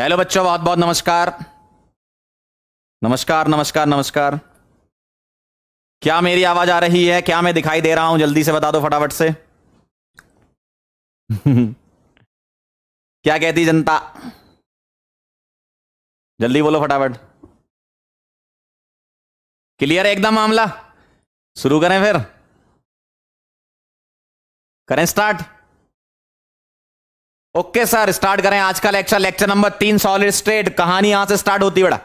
Hello बच्चों, बहुत बहुत नमस्कार। नमस्कार नमस्कार नमस्कार। क्या मेरी आवाज आ रही है? क्या मैं दिखाई दे रहा हूं? जल्दी से बता दो फटाफट से। क्या कहती जनता? जल्दी बोलो फटाफट। क्लियर है एकदम मामला? शुरू करें फिर? करें स्टार्ट? ओके सर, स्टार्ट करें आज का लेक्चर नंबर 3 सॉलिड स्टेट। कहानी यहां से स्टार्ट होती है बेटा।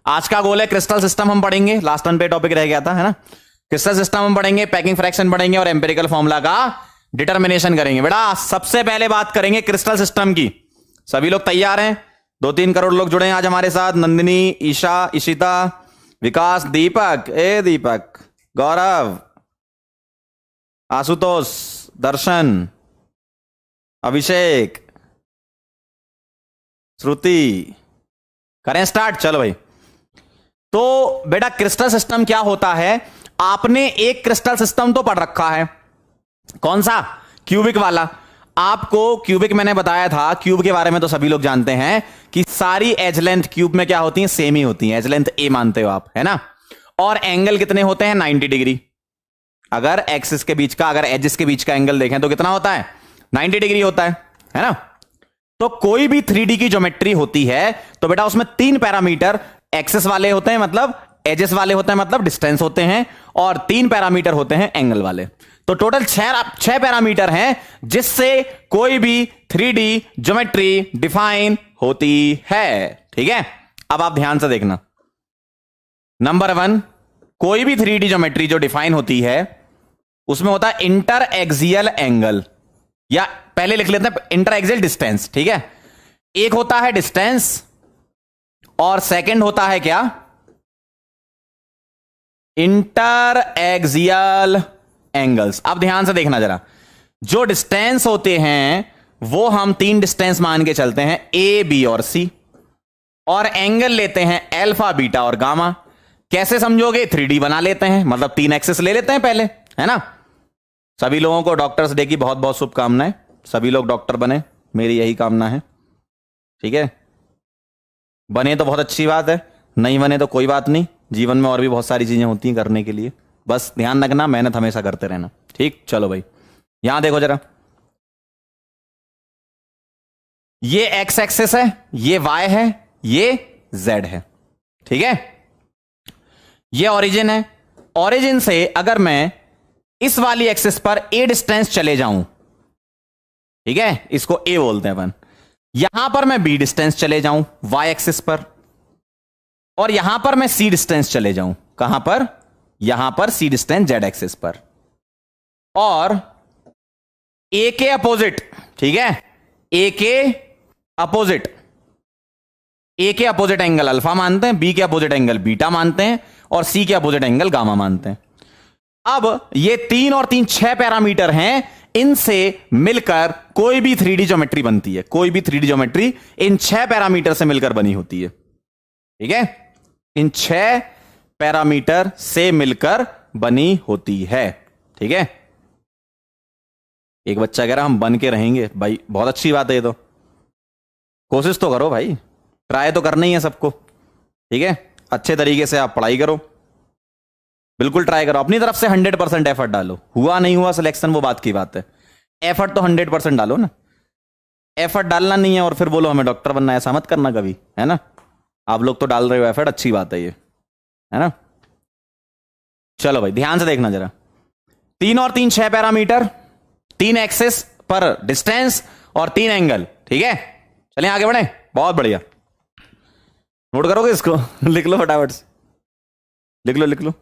आज का गोल है क्रिस्टल सिस्टम हम पढ़ेंगे। लास्ट वन पे टॉपिक रह गया था, है ना। क्रिस्टल सिस्टम हम पढ़ेंगे, पैकिंग फ्रैक्शन पढ़ेंगे और एम्पिरिकल फॉर्मूला का डिटर्मिनेशन करेंगे। बेटा सबसे पहले बात करेंगे क्रिस्टल सिस्टम की। सभी लोग तैयार हैं? 2-3 करोड़ लोग जुड़े हैं आज हमारे साथ। नंदिनी, ईशा, इशिता, विकास, दीपक, दीपक, गौरव, आशुतोष, दर्शन, अभिषेक, श्रुति। करें स्टार्ट? चलो भाई। तो बेटा क्रिस्टल सिस्टम क्या होता है? आपने एक क्रिस्टल सिस्टम तो पढ़ रखा है। कौन सा? क्यूबिक वाला। आपको क्यूबिक मैंने बताया था। क्यूब के बारे में तो सभी लोग जानते हैं कि सारी एज लेंथ क्यूब में क्या होती है? सेम ही होती है। एज लेंथ ए मानते हो आप, है ना। और एंगल कितने होते हैं? 90 डिग्री। अगर एक्सिस के बीच का, अगर एजिस के बीच का एंगल देखें तो कितना होता है? 90 डिग्री होता है ना। तो कोई भी 3D की ज्योमेट्री होती है तो बेटा उसमें 3 पैरामीटर एक्सिस वाले होते हैं, मतलब एजेस वाले होते हैं, मतलब डिस्टेंस होते हैं, और 3 पैरामीटर होते हैं एंगल वाले। तो टोटल 6 पैरामीटर हैं जिससे कोई भी 3D ज्योमेट्री डिफाइन होती है। ठीक है, अब आप ध्यान से देखना। नंबर 1, कोई भी 3D ज्योमेट्री जो डिफाइन होती है उसमें होता है इंटर एक्सियल एंगल, या पहले लिख लेते हैं इंटर एक्सियल डिस्टेंस। ठीक है, एक होता है डिस्टेंस और सेकंड होता है क्या? Inter axial angles. अब ध्यान से देखना जरा। जो डिस्टेंस होते हैं वो हम 3 डिस्टेंस मान के चलते हैं, ए, बी और सी, और एंगल लेते हैं अल्फा, बीटा और गामा। कैसे समझोगे? 3D बना लेते हैं, मतलब 3 एक्सिस ले लेते हैं पहले, है ना। सभी लोगों को डॉक्टर्स डे की बहुत बहुत शुभकामनाएं। सभी लोग डॉक्टर बने, मेरी यही कामना है। ठीक है, बने तो बहुत अच्छी बात है, नहीं बने तो कोई बात नहीं। जीवन में और भी बहुत सारी चीजें होती हैं करने के लिए, बस ध्यान रखना, मेहनत हमेशा करते रहना। ठीक, चलो भाई यहां देखो जरा। ये एक्स एक्सिस है, ये वाई है, ये जेड है। ठीक है, ये ओरिजिन है। ओरिजिन से अगर मैं इस वाली एक्सिस पर ए डिस्टेंस चले जाऊं, ठीक है, इसको ए बोलते हैं अपन। यहां पर मैं बी डिस्टेंस चले जाऊं वाई एक्सिस पर, और यहां पर मैं सी डिस्टेंस चले जाऊं। कहां पर? यहां पर सी डिस्टेंस जेड एक्सिस पर, और ए के अपोजिट। ठीक है, ए के अपोजिट, ए के अपोजिट एंगल अल्फा मानते हैं, बी के अपोजिट एंगल बीटा मानते हैं, और सी के अपोजिट एंगल गामा मानते हैं। अब ये 3 और 3 6 पैरामीटर हैं, इनसे मिलकर कोई भी 3D ज्योमेट्री बनती है। कोई भी 3D ज्योमेट्री इन 6 पैरामीटर से मिलकर बनी होती है। ठीक है, इन 6 पैरामीटर से मिलकर बनी होती है। ठीक है, एक बच्चा कह रहा हम बन के रहेंगे। भाई बहुत अच्छी बात है, ये तो कोशिश तो करो भाई, ट्राई तो करना ही है सबको। ठीक है, अच्छे तरीके से आप पढ़ाई करो, बिल्कुल ट्राई करो, अपनी तरफ से 100% एफर्ट डालो। हुआ नहीं हुआ सिलेक्शन वो बात की बात है, एफर्ट तो 100% डालो ना। एफर्ट डालना नहीं है और फिर बोलो हमें डॉक्टर बनना है, ऐसा मत करना कभी, है ना। आप लोग तो डाल रहे हो एफर्ट, अच्छी बात है ये, है ना। चलो भाई ध्यान से देखना जरा। 3 और 3 6 पैरामीटर, 3 एक्सिस पर डिस्टेंस और 3 एंगल। ठीक है, चलिए आगे बढ़े। बहुत बढ़िया, नोट करोगे इसको? लिख लो फटाफट से, लिख लो लिख लो।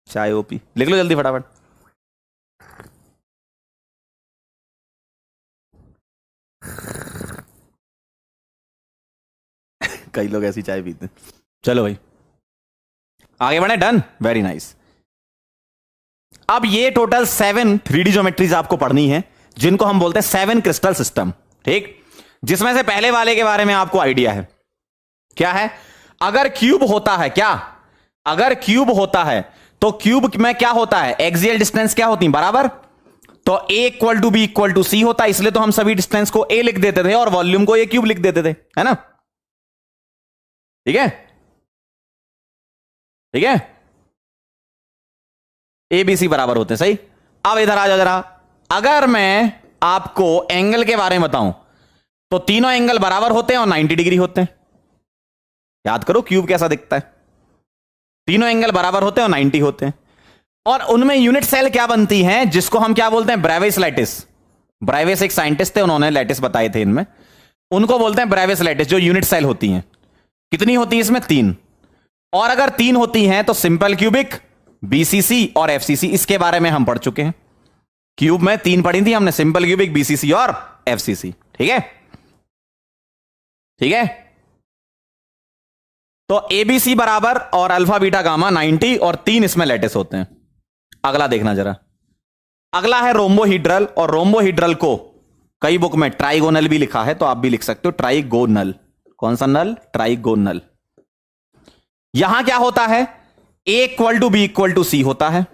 चाय ओपी लिख लो जल्दी फटाफट। कई लोग ऐसी चाय पीते हैं। चलो भाई आगे बढ़े। Done, very nice. अब ये टोटल 7 3D ज्योमेट्रीज आपको पढ़नी है, जिनको हम बोलते हैं 7 क्रिस्टल सिस्टम। ठीक, जिसमें से पहले वाले के बारे में आपको आइडिया है। क्या है? अगर क्यूब होता है, क्या? अगर क्यूब होता है तो क्यूब में क्या होता है? एक्सियल डिस्टेंस क्या होती है? बराबर। तो A equal to B equal to C होता है, इसलिए तो हम सभी डिस्टेंस को A लिख देते थे और वॉल्यूम को A क्यूब लिख देते थे, है ना? ठीक है, ठीक है। ए बी सी बराबर होते हैं, सही। अब इधर आ जाओ जरा, अगर मैं आपको एंगल के बारे में बताऊं तो तीनों एंगल बराबर होते हैं और 90 डिग्री होते हैं। याद करो क्यूब कैसा दिखता है, तीनों एंगल बराबर होते हैं और 90 होते हैं, और उनमें यूनिट सेल क्या बनती हैं, जिसको हम क्या बोलते हैं, ब्रेविस लैटिस। ब्रेविस एक साइंटिस्ट थे, उन्होंने लैटिस बताए थे इनमें, उनको बोलते हैं ब्रेविस लैटिस, जो यूनिट सेल होती हैं। कितनी होती है इसमें, 3। और अगर 3 होती हैं तो सिंपल क्यूबिक, बीसीसी और एफसीसी, इसके बारे में हम पढ़ चुके हैं। क्यूब में 3 पढ़ी थी हमने, सिंपल क्यूबिक, बीसीसी और एफसीसी। ठीक है, ठीक है। तो एबीसी बराबर और अल्फा बीटा गामा 90 और 3 इसमें लैटिस होते हैं। अगला देखना जरा, अगला है रोम्बोहीड्रल, और रोम्बोहीड्रल को कई बुक में ट्राइगोनल भी लिखा है, तो आप भी लिख सकते हो ट्राइगोनल। कौन सा नल, ट्राइगोनल। यहां क्या होता है, A equal to B equal to C होता है।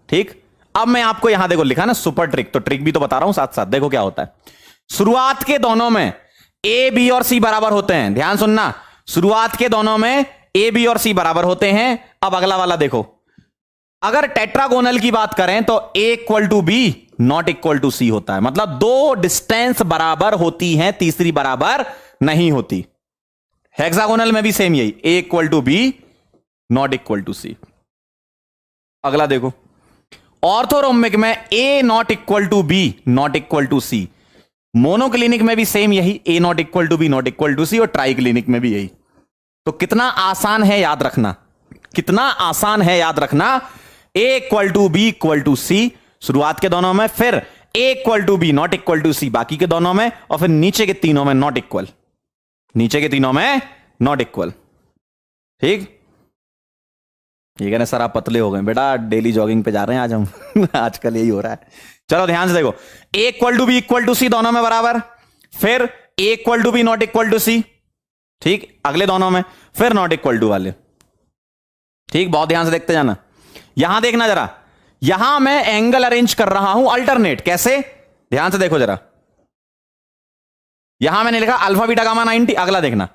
ठीक, अब मैं आपको यहां देखो लिखा ना सुपर ट्रिक, तो ट्रिक भी तो बता रहा हूं साथ साथ। देखो क्या होता है, शुरुआत के दोनों में ए बी और सी बराबर होते हैं। ध्यान सुनना, शुरुआत के दोनों में ए बी और सी बराबर होते हैं। अब अगला वाला देखो, अगर टेट्रागोनल की बात करें तो A equal to B not equal to C होता है, मतलब 2 डिस्टेंस बराबर होती हैं, तीसरी बराबर नहीं होती। हेक्सागोनल में भी सेम यही, A equal to B not equal to C. अगला देखो, ऑर्थोरोम्बिक में A not equal to B not equal to C. Monoclinic में भी सेम यही, A not equal to B not equal to C, और ट्राइक्लिनिक में भी यही। तो कितना आसान है याद रखना, कितना आसान है याद रखना। A equal to B equal to C शुरुआत के दोनों में, फिर A equal to B not equal to C बाकी के दोनों में, और फिर नीचे के तीनों में नॉट इक्वल, नीचे के तीनों में नॉट इक्वल। ठीक, ये कहने सर आप पतले हो गए बेटा, डेली जॉगिंग पे जा रहे हैं आज हम आजकल यही हो रहा है। चलो ध्यान से देखो, A equal to B equal to C दोनों में बराबर, फिर A equal to B not equal to C. ठीक, अगले दोनों में फिर नॉट इक्वल टू वाले। ठीक, बहुत ध्यान से देखते जाना। यहां देखना जरा, यहां मैं एंगल अरेंज कर रहा हूं अल्टरनेट। कैसे, ध्यान से देखो जरा, यहां मैंने लिखा अल्फा बीटा गामा 90। अगला देखना,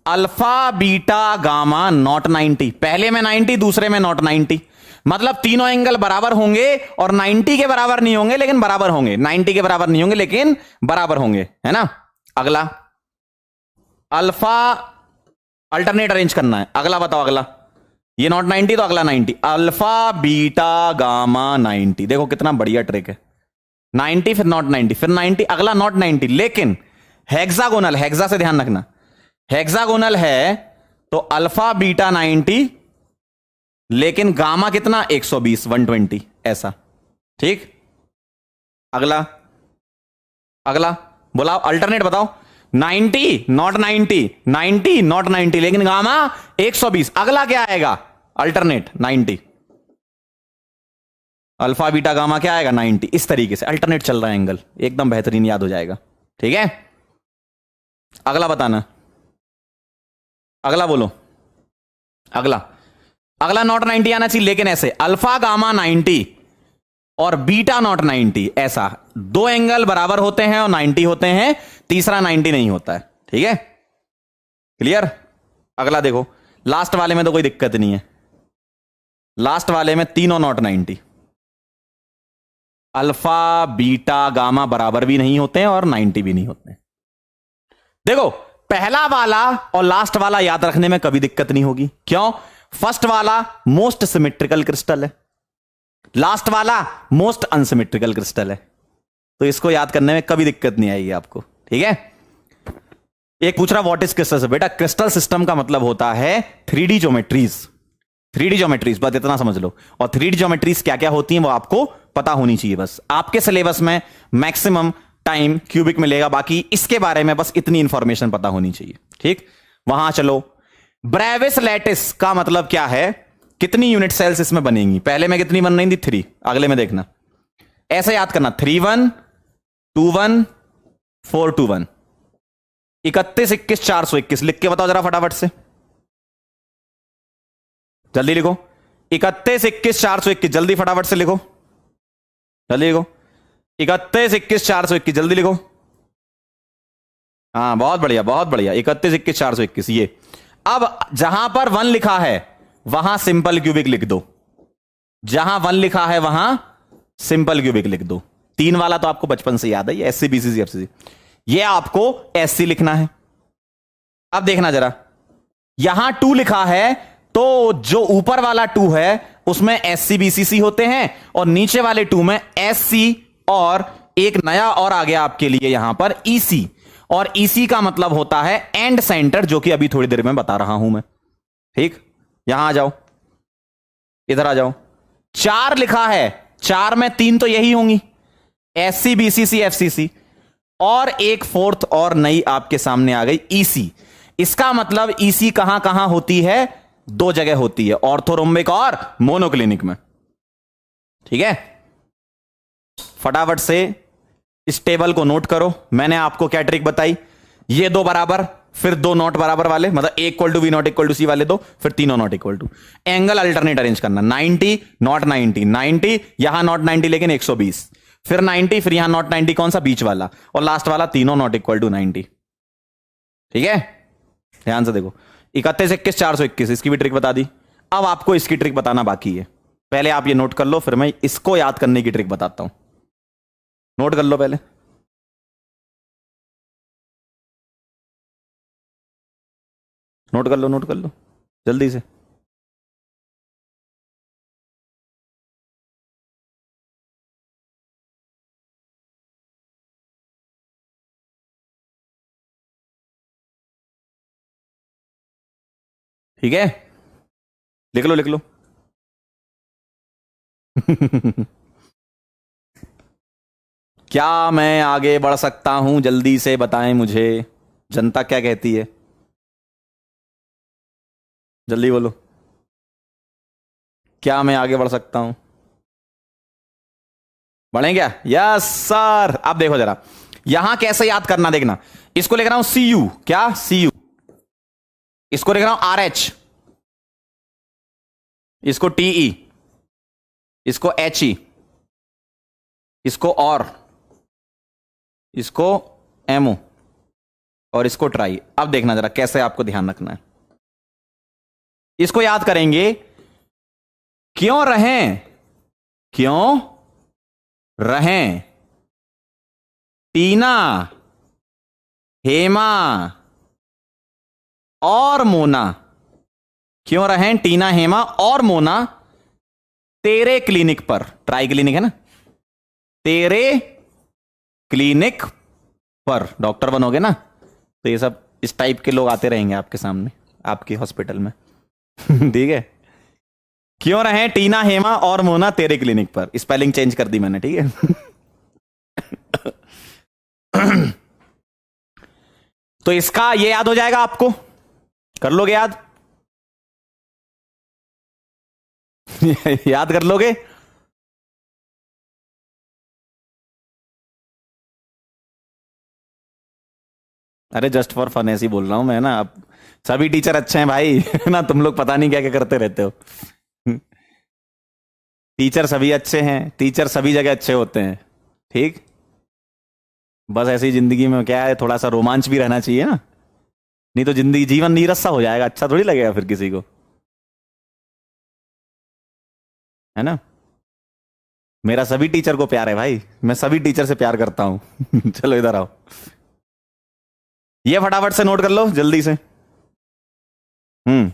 अल्फा बीटा गामा नॉट 90, पहले में 90 दूसरे में नॉट 90, मतलब तीनों एंगल बराबर होंगे और 90 के बराबर नहीं होंगे लेकिन बराबर होंगे, 90 के बराबर नहीं होंगे लेकिन बराबर होंगे, है ना। अगला अल्फा अल्टरनेट अरेंज करना है। अगला बताओ, अगला ये नॉट 90 तो अगला 90, अल्फा बीटा गामा 90। देखो कितना बढ़िया ट्रिक है, 90 फिर नॉट 90 फिर 90, अगला नॉट 90, लेकिन हेक्सागोनल, हेक्सा से ध्यान रखना, हेक्सागोनल है तो अल्फा बीटा 90 लेकिन गामा कितना 120 120 ऐसा। ठीक, अगला, अगला बोलाओ अल्टरनेट बताओ, 90 नॉट 90 90 नॉट 90 लेकिन गामा 120। अगला क्या आएगा, अल्टरनेट 90, अल्फा बीटा गामा क्या आएगा 90। इस तरीके से अल्टरनेट चल रहा है एंगल, एकदम बेहतरीन याद हो जाएगा। ठीक है, अगला बताना, अगला बोलो, अगला, अगला नॉट 90 आना चाहिए लेकिन ऐसे अल्फा गामा 90 और बीटा नॉट 90, ऐसा 2 एंगल बराबर होते हैं और 90 होते हैं, तीसरा 90 नहीं होता है। ठीक है, क्लियर। अगला देखो, लास्ट वाले में तो कोई दिक्कत नहीं है, लास्ट वाले में तीनों नॉट 90, अल्फा बीटा गामा बराबर भी नहीं होते हैं और 90 भी नहीं होते हैं। देखो पहला वाला और लास्ट वाला याद रखने में कभी दिक्कत नहीं होगी, क्यों, फर्स्ट वाला मोस्ट सिमेट्रिकल क्रिस्टल है, लास्ट वाला मोस्ट अनसिमेट्रिकल क्रिस्टल है, तो इसको याद करने में कभी दिक्कत नहीं आएगी आपको। ठीक है, एक पूछ रहा व्हाट इज क्रिस्टल। बेटा क्रिस्टल सिस्टम का मतलब होता है 3D ज्योमेट्रीज, 3D ज्योमेट्रीज, बस इतना समझ लो। और 3D ज्योमेट्रीज क्या क्या होती हैं वो आपको पता होनी चाहिए, बस आपके सिलेबस में मैक्सिमम टाइम क्यूबिक मिलेगा, बाकी इसके बारे में बस इतनी इंफॉर्मेशन पता होनी चाहिए। ठीक, वहां चलो, ब्रेविस लैटिस का मतलब क्या है, कितनी यूनिट सेल्स इसमें बनेंगी। पहले में कितनी बन रही थी 3, अगले में देखना, ऐसे याद करना 3 1 2 1 4 2 1, 31 21 421। लिख के बताओ जरा फटाफट से, जल्दी लिखो, 31 21 421, जल्दी फटाफट से लिखो, जल्दी लिखो। 31 21 421, जल्दी लिखो। हाँ बहुत बढ़िया बहुत बढ़िया, 31 21 421 ये। अब जहां पर 1 लिखा है वहां सिंपल क्यूबिक लिख दो, जहां 1 लिखा है वहां सिंपल क्यूबिक लिख दो। 3 वाला तो आपको बचपन से याद है, ये एससी बीसीसी एफसीसी, ये आपको एससी लिखना है। अब देखना जरा, यहां 2 लिखा है तो जो ऊपर वाला 2 है उसमें एससी बीसीसी होते हैं, और नीचे वाले 2 में एससी, और एक नया और आ गया आपके लिए यहां पर ईसी, और ईसी का मतलब होता है एंड सेंटर, जो कि अभी थोड़ी देर में बता रहा हूं मैं। ठीक, यहां आ जाओ, इधर आ जाओ। 4 लिखा है, 4 में 3 तो यही होंगी, एससी बीसीसी एफसीसी, और एक 4th और नई आपके सामने आ गई ईसी। इसका मतलब ईसी कहां कहां होती है? 2 जगह होती है, ऑर्थोरोम्बिक और मोनोक्लिनिक में। ठीक है, फटाफट से इस टेबल को नोट करो। मैंने आपको क्या ट्रिक बताई? ये 2 बराबर, फिर 2 नॉट बराबर वाले, मतलब A equal to B not equal to C वाले 2, फिर तीनों not equal to. Angle alternate arrange करना, 90 नॉट 90, 90 यहां नॉट 90 लेकिन 120, फिर 90, फिर यहां नॉट 90 कौन सा? बीच वाला, और लास्ट वाला तीनों नॉट इक्वल टू 90। ठीक है, ध्यान से देखो। 31 21 421, इसकी भी ट्रिक बता दी। अब आपको इसकी ट्रिक बताना बाकी है। पहले आप ये नोट कर लो, फिर मैं इसको याद करने की ट्रिक बताता हूं। नोट कर लो पहले। नोट कर लो, नोट कर लो जल्दी से। ठीक है, लिख लो लिख लो। क्या मैं आगे बढ़ सकता हूं? जल्दी से बताएं मुझे, जनता क्या कहती है, जल्दी बोलो। क्या मैं आगे बढ़ सकता हूं? बढ़े क्या? Yes sir. अब देखो जरा, यहां कैसे याद करना, देखना। इसको लिख रहा हूं सी यू, क्या? सी यू। इसको लिख रहा हूं आर एच, इसको टीई, इसको एच ई, इसको और, इसको एमओ, और इसको ट्राई। अब देखना जरा कैसे आपको ध्यान रखना है। इसको याद करेंगे, क्यों रहें, क्यों रहें टीना, हेमा और मोना, क्यों रहें टीना, हेमा और मोना तेरे क्लिनिक पर। ट्राई क्लिनिक है ना, तेरे क्लिनिक पर डॉक्टर बनोगे ना, तो ये सब इस टाइप के लोग आते रहेंगे आपके सामने, आपके हॉस्पिटल में। ठीक है, क्यों रहें टीना, हेमा और मोना तेरे क्लिनिक पर। स्पेलिंग चेंज कर दी मैंने, ठीक है। तो इसका ये याद हो जाएगा आपको, कर लोगे याद? याद कर लोगे? अरे जस्ट फॉर फन ऐसे ही बोल रहा हूं मैं ना। अब सभी टीचर अच्छे हैं भाई, ना तुम लोग पता नहीं क्या क्या करते रहते हो। टीचर सभी अच्छे हैं, टीचर सभी जगह अच्छे होते हैं। ठीक, बस ऐसी जिंदगी में क्या है, थोड़ा सा रोमांच भी रहना चाहिए ना, नहीं तो जिंदगी जीवन नीरस सा हो जाएगा, अच्छा थोड़ी लगेगा फिर किसी को, है ना। मेरा सभी टीचर को प्यार है भाई, मैं सभी टीचर से प्यार करता हूं। चलो इधर आओ, ये फटाफट से नोट कर लो जल्दी से। हम्म,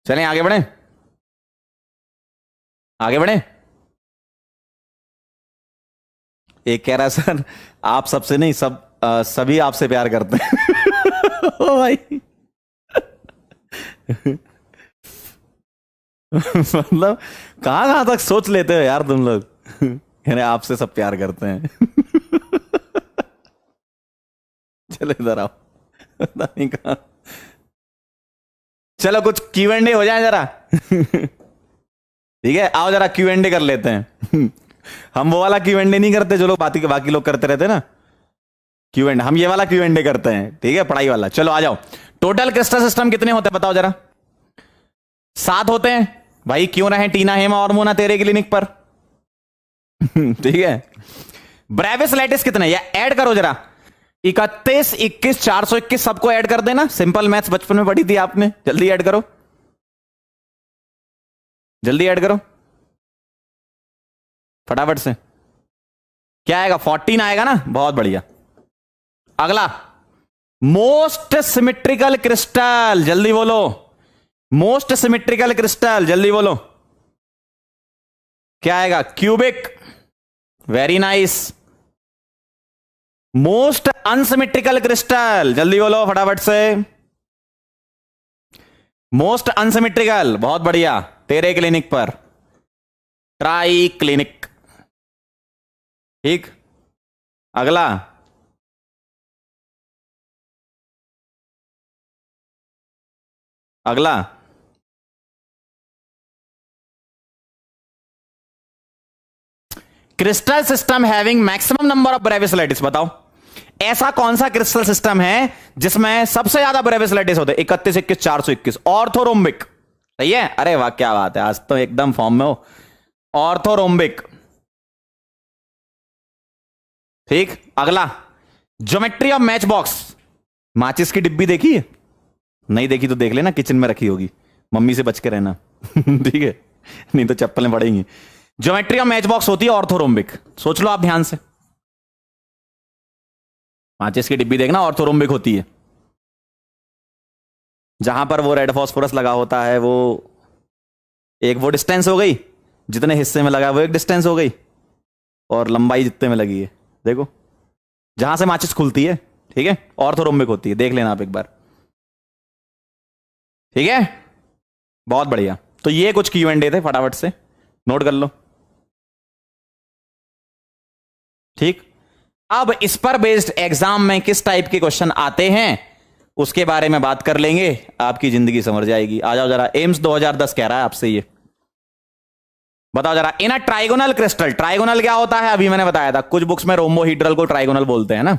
चलें आगे बढ़े, आगे बढ़े। एक कह रहा है सर आप सबसे नहीं, सभी आपसे प्यार करते हैं। ओ भाई। मतलब कहां कहां तक सोच लेते हो यार तुम लोग। यानी आपसे सब प्यार करते हैं। चलो इधर आओ, पता नहीं कहां। चलो कुछ क्यू एंड ए हो जाए जरा। ठीक है, आओ जरा क्यू एंड ए कर लेते हैं। हम वो वाला क्यू एंड ए नहीं करते जो लोग बाकी बाकी लोग करते रहते ना, क्यू एंड, हम ये वाला क्यू एंड ए करते हैं, ठीक है, पढ़ाई वाला। चलो आ जाओ। टोटल क्रिस्टल सिस्टम कितने होते हैं बताओ जरा? 7 होते हैं भाई। क्यों रहे टीना, हेमा और मोना तेरे क्लिनिक पर? ठीक है। ब्रेविस लैटिस कितने, या ऐड करो जरा। 31, 21, 421 सबको ऐड कर देना। सिंपल मैथ्स बचपन में पढ़ी थी आपने, जल्दी ऐड करो, जल्दी ऐड करो फटाफट से। क्या आएगा? 14 आएगा ना, बहुत बढ़िया। अगला, मोस्ट सिमेट्रिकल क्रिस्टल, जल्दी बोलो। मोस्ट सिमेट्रिकल क्रिस्टल, जल्दी बोलो। क्या आएगा? Cubic. Very nice. Most unsymmetrical crystal, जल्दी बोलो फटाफट से। मोस्ट अनसिमेट्रिकल, बहुत बढ़िया, तेरे क्लिनिक पर ट्राई क्लिनिक। ठीक। अगला, अगला, crystal system having maximum number of Brevis lattice, बताओ ऐसा कौन सा क्रिस्टल सिस्टम है जिसमें सबसे ज्यादा ब्रेविस लैटिस होते हैं? 31, 21, 421। ऑर्थोरोम्बिक। सही है, अरे वाह क्या बात है, आज तो एकदम फॉर्म में हो। ऑर्थोरोम्बिक। ठीक। अगला, ज्योमेट्री ऑफ मैच बॉक्स। माचिस की डिब्बी देखी है? नहीं देखी तो देख लेना, किचन में रखी होगी, मम्मी से बच के रहना। ठीक है, नहीं तो चप्पलें पड़ेंगी। ज्योमेट्री ऑफ मैच बॉक्स होती है ऑर्थोरोम्बिक, सोच लो आप ध्यान से। माचिस की डिब्बी देखना, ऑर्थोरोम्बिक होती है। जहां पर वो रेड फॉस्फोरस लगा होता है, वो एक वो डिस्टेंस हो गई, जितने हिस्से में लगा वो एक डिस्टेंस हो गई, और लंबाई जितने में लगी है, देखो जहां से माचिस खुलती है, ठीक है, ऑर्थोरोम्बिक होती है, देख लेना आप एक बार। ठीक है, बहुत बढ़िया। तो ये कुछ क्यू एंड ए थे, फटाफट से नोट कर लो। ठीक। अब इस पर बेस्ड एग्जाम में किस टाइप के क्वेश्चन आते हैं उसके बारे में बात कर लेंगे, आपकी जिंदगी समझ जाएगी। आ जाओ जरा, एम्स 2010 कह रहा है आपसे ये बताओ जरा। इन अ ट्राइगोनल क्रिस्टल, ट्राइगोनल क्या होता है? अभी मैंने बताया था, कुछ बुक्स में रोम्बोहीड्रल को ट्राइगोनल बोलते हैं ना,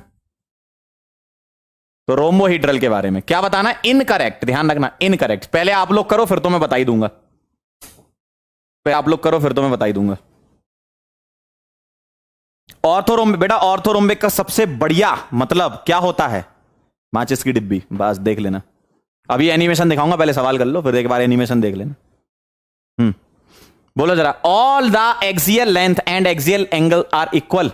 तो रोम्बोहीड्रल के बारे में क्या बताना? इनकरेक्ट, ध्यान रखना, इनकरेक्ट। पहले आप लोग करो फिर तो मैं बता ही दूंगा, पहले आप लोग करो फिर तो मैं बता ही दूंगा। ऑर्थोरोम्बिक, बेटा ऑर्थोरोम्बिक का सबसे बढ़िया मतलब क्या होता है? माचिस की डिब्बी, बस देख लेना। अभी एनिमेशन दिखाऊंगा, पहले सवाल कर लो, फिर एक बार एनिमेशन देख लेना। बोलो जरा। All the axial length and axial angle are equal.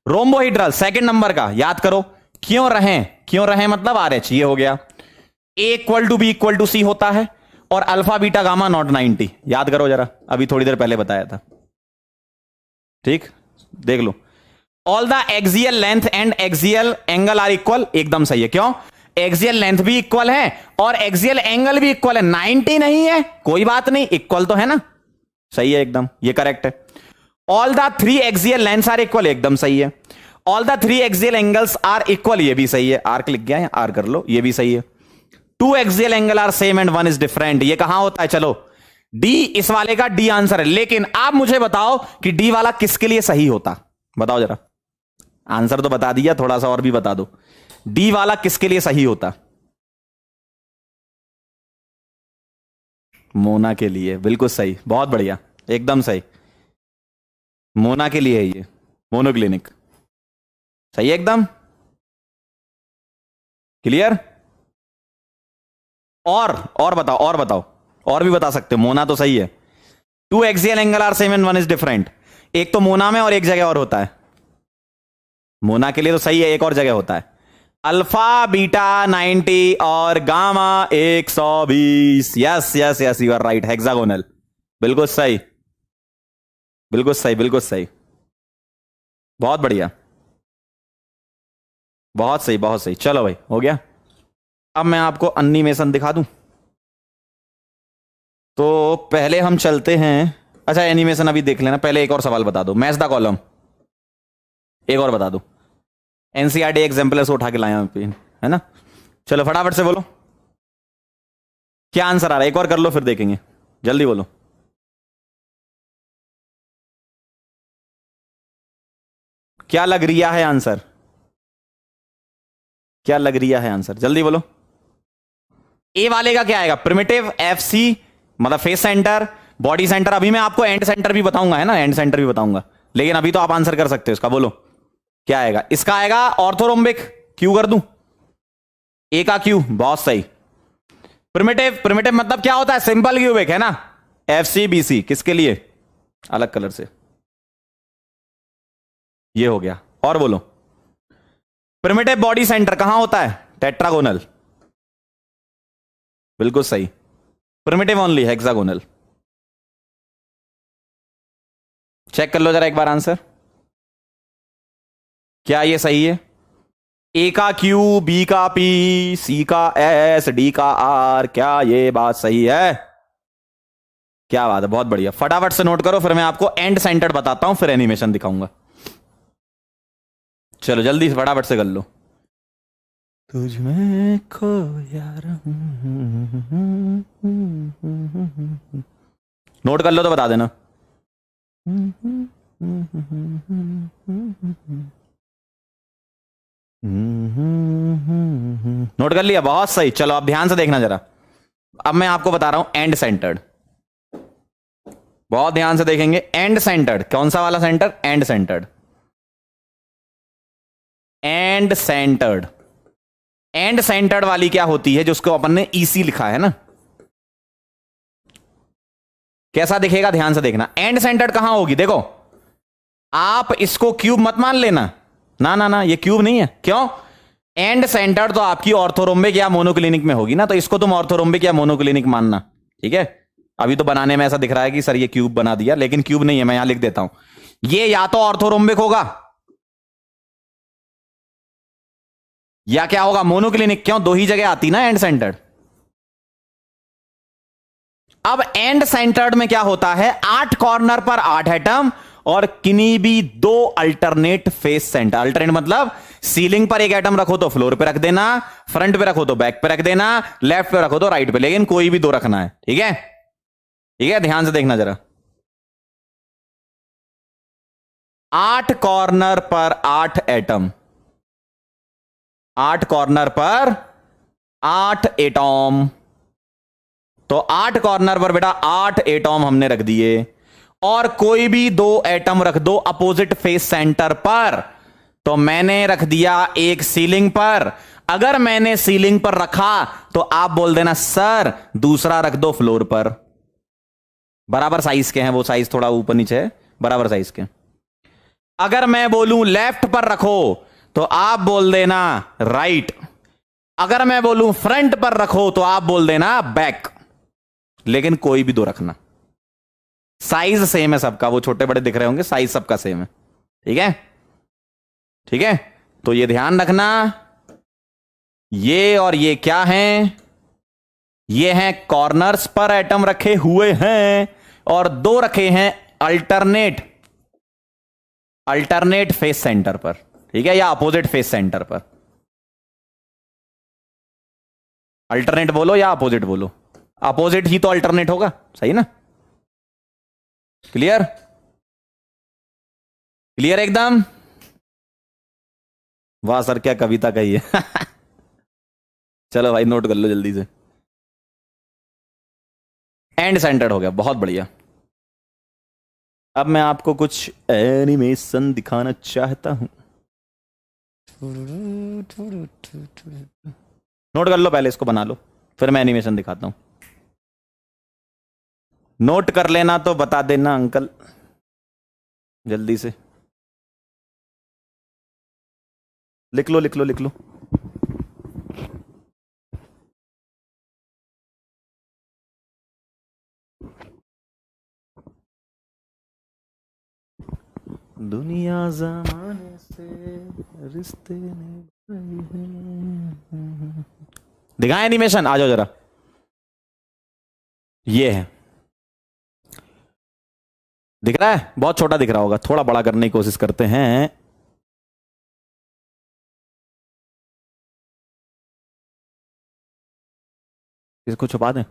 Rhombohedral second number का याद करो। क्यों रहे, क्यों रहे मतलब आर एच, ये हो गया। A equal to B equal to C होता है, और अल्फा बीटा गामा नॉट 90, याद करो जरा, अभी थोड़ी देर पहले बताया था। ठीक, देख लो। All the axial length and axial angle are equal, एकदम सही है। क्यों? एक्सियल लेंथ भी इक्वल है और एक्सियल एंगल भी इक्वल है। 90 नहीं है, कोई बात नहीं, इक्वल तो है ना, सही है एकदम, ये करेक्ट है। All the 3 axial lengths are equal, एकदम सही है। All the 3 axial angles are equal, ये भी सही है। आर्क लिख गया है, आर कर लो, ये भी सही है। 2 axial angle are same and 1 is different, ये कहां होता है? चलो डी, इस वाले का डी आंसर है, लेकिन आप मुझे बताओ कि डी वाला किसके लिए सही होता? बताओ जरा, आंसर तो बता दिया, थोड़ा सा और भी बता दो। डी वाला किसके लिए सही होता? मोना के लिए, बिल्कुल सही, बहुत बढ़िया, एकदम सही। मोना के लिए है ये, मोनो क्लिनिक, सही है एकदम क्लियर। और बताओ, और बताओ, और भी बता सकते हो, मोना तो सही है। 2 axial angle are same and 1 is different, एक तो मोना में और एक जगह और होता है। मोना के लिए तो सही है, एक और जगह होता है। अल्फा बीटा 90 और gamma 120। Yes yes yes, you are right, hexagonal, बिल्कुल सही, बिल्कुल सही, बिल्कुल सही, बहुत बढ़िया, बहुत सही, बहुत सही। चलो भाई, हो गया। अब मैं आपको एनिमेशन दिखा दूं, तो पहले हम चलते हैं। अच्छा एनिमेशन अभी देख लेना, पहले एक और सवाल बता दो। मैच द कॉलम, एक और बता दो। एनसीईआरटी एग्जाम्पल से उठा के लाया है ना। चलो फटाफट से बोलो क्या आंसर आ रहा है, एक और कर लो फिर देखेंगे, जल्दी बोलो। क्या लग रही है आंसर? क्या लग रही है आंसर, जल्दी बोलो। ए वाले का क्या आएगा, प्रिमिटिव एफ सी मतलब फेस सेंटर, बॉडी सेंटर। अभी मैं आपको एंड सेंटर भी बताऊंगा, है ना, एंड सेंटर भी बताऊंगा, लेकिन अभी तो आप आंसर कर सकते हो इसका। बोलो क्या आएगा। इसका आएगा ऑर्थोरोम्बिक, क्यू कर दूं, ए का क्यू, बहुत सही। प्रिमिटिव, प्रिमिटिव मतलब क्या होता है, सिंपल क्यूबिक, है ना। एफ सी बी सी किसके लिए, अलग कलर से, ये हो गया। और बोलो प्रिमिटिव बॉडी सेंटर कहां होता है, टेट्रागोनल, बिल्कुल सही। Primitive only hexagonal. चेक कर लो जरा एक बार आंसर, क्या ये सही है। ए का क्यू, बी का पी, सी का एस, डी का आर, क्या ये बात सही है। क्या बात है, बहुत बढ़िया। फटाफट से नोट करो, फिर मैं आपको एंड सेंटर्ड बताता हूं, फिर एनिमेशन दिखाऊंगा। चलो जल्दी से फटाफट से कर लो। तुझ में खो यार, नोट कर लो तो बता देना। नोट कर लिया, बहुत सही। चलो अब ध्यान से देखना जरा, अब मैं आपको बता रहा हूं एंड सेंटर्ड, बहुत ध्यान से देखेंगे। एंड सेंटर्ड, कौन सा वाला centre, and centred, and centred. And centred वाली क्या होती है, जिसको अपन ने ईसी लिखा है ना, कैसा दिखेगा, ध्यान से देखना। एंड सेंटर्ड कहां होगी, देखो आप इसको क्यूब मत मान लेना, ना ना ना, ये क्यूब नहीं है। क्यों, एंड सेंटर्ड तो आपकी ऑर्थोरोम्बिक या मोनोक्लिनिक में होगी ना, तो इसको तुम ऑर्थोरोम्बिक या मोनोक्लिनिक मानना, ठीक है। अभी तो बनाने में ऐसा दिख रहा है कि सर ये क्यूब बना दिया, लेकिन क्यूब नहीं है, मैं यहां लिख देता हूं। ये या तो ऑर्थोरोम्बिक होगा या क्या होगा, मोनोक्लिनिक। क्यों, दो ही जगह आती ना एंड सेंटर्ड। अब एंड सेंटर्ड में क्या होता है, 8 कॉर्नर पर 8 एटम और किन्हीं भी 2 अल्टरनेट फेस सेंटर। अल्टरनेट मतलब सीलिंग पर एक एटम रखो तो फ्लोर पे रख देना, फ्रंट पे रखो तो बैक पे रख देना, लेफ्ट पे रखो तो राइट पे, लेकिन कोई भी 2 रखना है, ठीक है। ठीक है, ध्यान से देखना जरा। 8 कॉर्नर पर 8 एटम, 8 कॉर्नर पर 8 एटॉम, तो 8 कॉर्नर पर बेटा 8 एटॉम हमने रख दिए, और कोई भी 2 एटम रख दो अपोजिट फेस सेंटर पर। तो मैंने रख दिया एक सीलिंग पर, अगर मैंने सीलिंग पर रखा तो आप बोल देना सर दूसरा रख दो फ्लोर पर। बराबर साइज के हैं, वो साइज थोड़ा ऊपर नीचे है, बराबर साइज के। अगर मैं बोलूं लेफ्ट पर रखो तो आप बोल देना राइट, अगर मैं बोलूं फ्रंट पर रखो तो आप बोल देना बैक, लेकिन कोई भी 2 रखना। साइज सेम है सबका, वो छोटे बड़े दिख रहे होंगे, साइज सबका सेम है, ठीक है। ठीक है, तो ये ध्यान रखना, ये और ये क्या हैं, ये हैं कॉर्नर्स पर एटम रखे हुए हैं, और 2 रखे हैं अल्टरनेट, अल्टरनेट फेस सेंटर पर, ठीक है, या अपोजिट फेस सेंटर पर। अल्टरनेट बोलो या अपोजिट बोलो, अपोजिट ही तो अल्टरनेट होगा, सही ना। क्लियर, क्लियर एकदम। वाह सर क्या कविता कही है। चलो भाई नोट कर लो जल्दी से, एंड सेंटर्ड हो गया, बहुत बढ़िया। अब मैं आपको कुछ एनिमेशन दिखाना चाहता हूं, नोट कर लो पहले, इसको बना लो, फिर मैं एनिमेशन दिखाता हूं। नोट कर लेना तो बता देना अंकल, जल्दी से लिख लो लिख लो लिख लो। दुनिया जमाने से रिश्ते दिखाएं एनिमेशन, आ जाओ जरा। ये है, दिख रहा है, बहुत छोटा दिख रहा होगा, थोड़ा बड़ा करने की कोशिश करते हैं। इसको छुपा दें,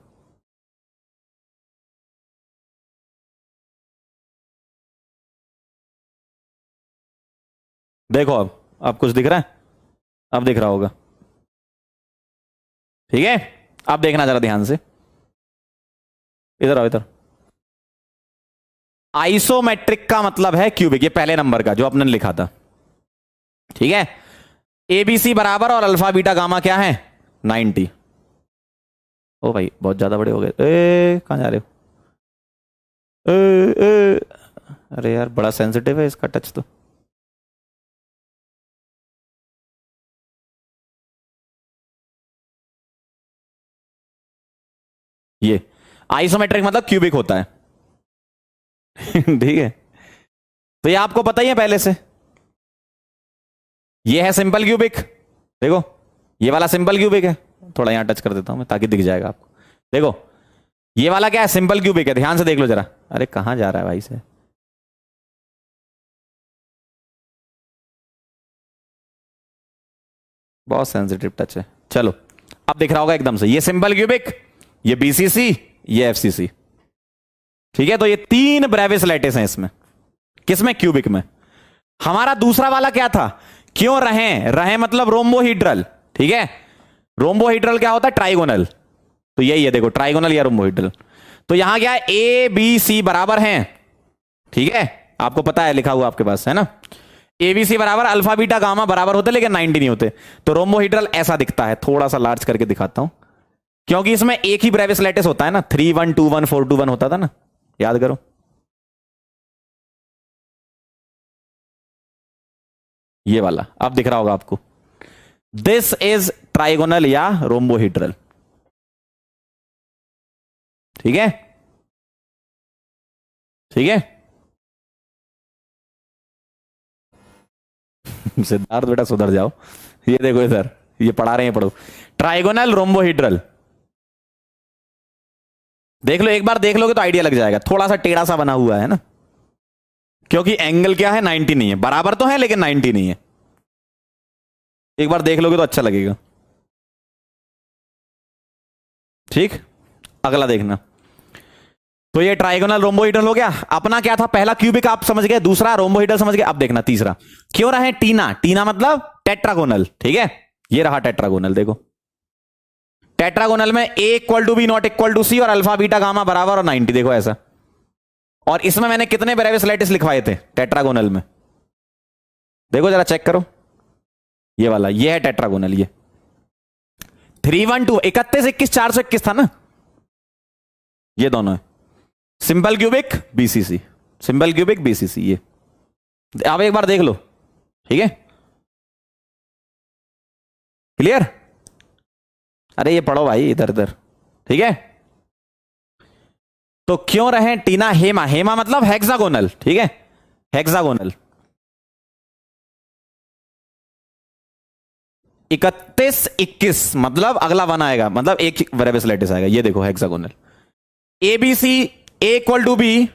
देखो अब कुछ दिख रहा है, अब दिख रहा होगा। ठीक है, अब देखना जरा ध्यान से, इधर आओ इधर। आइसोमेट्रिक का मतलब है क्यूबिक, ये पहले नंबर का जो आपने लिखा था, ठीक है। एबीसी बराबर और अल्फा बीटा गामा क्या है 90। ओ भाई बहुत ज्यादा बड़े हो गए, कहां जा रहे हो? अरे यार बड़ा सेंसिटिव है इसका टच तो। ये आइसोमेट्रिक मतलब क्यूबिक होता है ठीक है, तो ये आपको पता ही है पहले से। ये है सिंपल क्यूबिक, देखो ये वाला सिंपल क्यूबिक है, थोड़ा यहां टच कर देता हूं मैं ताकि दिख जाएगा आपको। देखो ये वाला क्या है, सिंपल क्यूबिक है, ध्यान से देख लो जरा। अरे कहां जा रहा है भाई से, बहुत सेंसिटिव टच है। चलो अब दिख रहा होगा एकदम से, ये सिंपल क्यूबिक, ये बीसीसी, ये एफसीसी, ठीक है। तो ये 3 ब्रेविस लैटिस हैं इसमें, किसमें, क्यूबिक में। हमारा दूसरा वाला क्या था, क्यों रहे, रहे मतलब रोम्बोहीड्रल, ठीक है। रोम्बोहीड्रल क्या होता है, ट्राइगोनल, तो यही है देखो ट्राइगोनल या रोम्बोहीड्रल। तो यहां क्या है, ए बी सी बराबर हैं, ठीक है, आपको पता है लिखा हुआ आपके पास है ना। एबीसी बराबर अल्फा बीटा गामा बराबर होते लेकिन 90 नहीं होते। तो रोम्बोहीड्रल ऐसा दिखता है, थोड़ा सा लार्ज करके दिखाता हूं, क्योंकि इसमें एक ही ब्रेविस लैटिस होता है ना, 3 1 2 1 4 2 1 होता था ना, याद करो। ये वाला अब दिख रहा होगा आपको, दिस इज ट्राइगोनल या रोम्बोहीड्रल, ठीक है, ठीक है सिद्धार्थ बेटा सुधर जाओ, ये देखो इधर, ये पढ़ा रहे हैं, पढ़ो। ट्राइगोनल रोम्बोहीड्रल, देख लो एक बार देख लोगे तो आइडिया लग जाएगा, थोड़ा सा टेढ़ा सा बना हुआ है ना, क्योंकि एंगल क्या है 90 नहीं है, बराबर तो है लेकिन 90 नहीं है। एक बार देख लोगे तो अच्छा लगेगा, ठीक। अगला देखना, तो ये ट्राइगोनल रोम्बोहीड्रल हो गया। अपना क्या था, पहला क्यूबिक आप समझ गए, दूसरा रोम्बोहीड्रल समझ गए। अब देखना तीसरा, क्यों रहे टीना, टीना मतलब टेट्रागोनल, ठीक है। ये रहा टेट्रागोनल, देखो टेट्रागोनल में A equal to B not equal to C और अल्फा बीटा गामा बराबर और 90, देखो ऐसा। और इसमें मैंने कितने ब्रेविस लैटिस लिखवाए थे टेट्रागोनल में, देखो जरा चेक करो, ये वाला, ये है टेट्रागोनल, ये 3 1 2 31 21 421 था ना, ये दोनों है simple cubic BCC, simple cubic BCC. ये आप एक बार देख लो, ठीक है, क्लियर। अरे ये पढ़ो भाई इधर इधर, ठीक है। तो क्यों रहे टीना हेमा, हेमा मतलब हेक्सागोनल, ठीक है, हेक्सागोनल। 31 21 मतलब अगला वन आएगा, मतलब एक ब्रेविस लैटिस आएगा, ये देखो hexagonal. ABC A equal to B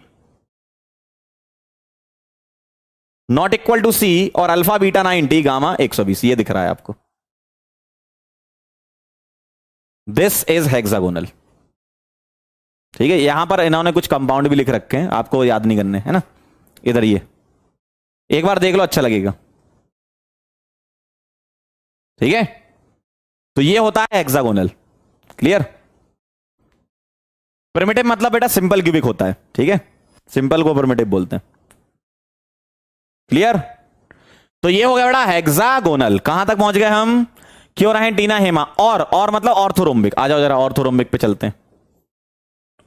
not equal to C और अल्फा बीटा 90 गामा 120, ये दिख रहा है आपको, दिस इज हेक्सागोनल, ठीक है। यहां पर इन्होंने कुछ कंपाउंड भी लिख रखे हैं, आपको याद नहीं करने है ना, इधर ये एक बार देख लो अच्छा लगेगा, ठीक है। तो ये होता है हेक्सागोनल, क्लियर। प्रिमिटिव मतलब बेटा सिंपल क्यूबिक होता है, ठीक है, सिंपल को प्रिमिटिव बोलते हैं, क्लियर। तो ये हो गया बेटा हेक्सागोनल। कहां तक पहुंच गए हम, क्यों रहे टीना हेमा, और मतलब ऑर्थोरोम्बिक। आ जाओ जरा ऑर्थोरोम्बिक पे चलते हैं।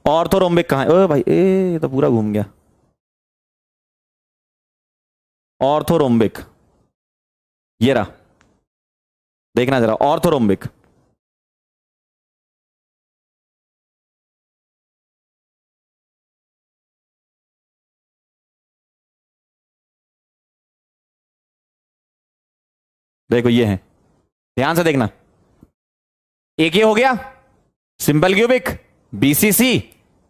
ऑर्थोरोम्बिक कहां है, ओ भाई ये तो पूरा घूम गया। ऑर्थोरोम्बिक ये रहा, देखना जरा ऑर्थोरोम्बिक, देखो ये है, ध्यान से देखना। एक ये हो गया सिंपल क्यूबिक, बीसीसी,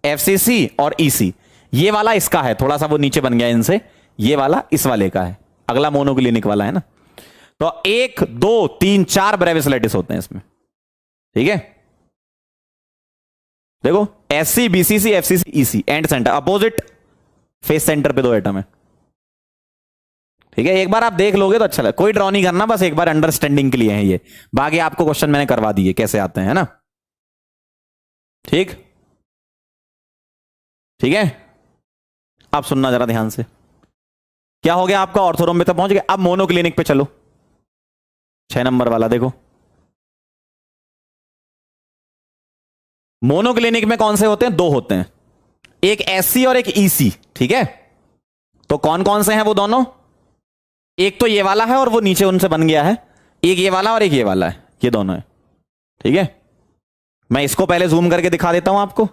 एफसीसी और ईसी। ये वाला इसका है, थोड़ा सा वो नीचे बन गया इनसे, ये वाला इस वाले का है, अगला मोनोक्लिनिक वाला है ना। तो 1 2 3 4 ब्रेविस लैटिस होते हैं इसमें, ठीक है। देखो SC BCC FCC EC, and centre opposite face centre पे 2 एटम है, ठीक है, एक बार आप देख लोगे तो अच्छा लगेगा। कोई ड्रॉ नहीं करना, बस एक बार अंडरस्टैंडिंग के लिए है ये। बाकी आपको क्वेश्चन मैंने करवा दिए कैसे आते हैं, है ना। ठीक, ठीक है। अब सुनना जरा ध्यान से। क्या हो गया आपका, ऑर्थोरोम में तो पहुंच गए। अब मोनोक्लिनिक पे चलो, 6 नंबर वाला देखो। मोनोक्लिनिक में कौन से होते हैं, 2 होते हैं, एक एससी और एक ईसी। ठीक है, तो कौन कौन से हैं वो दोनों, एक तो ये वाला है और वो नीचे उनसे बन गया है, एक ये वाला और एक ये वाला है, ये दोनों है। ठीक है, मैं इसको पहले जूम करके दिखा देता हूं आपको।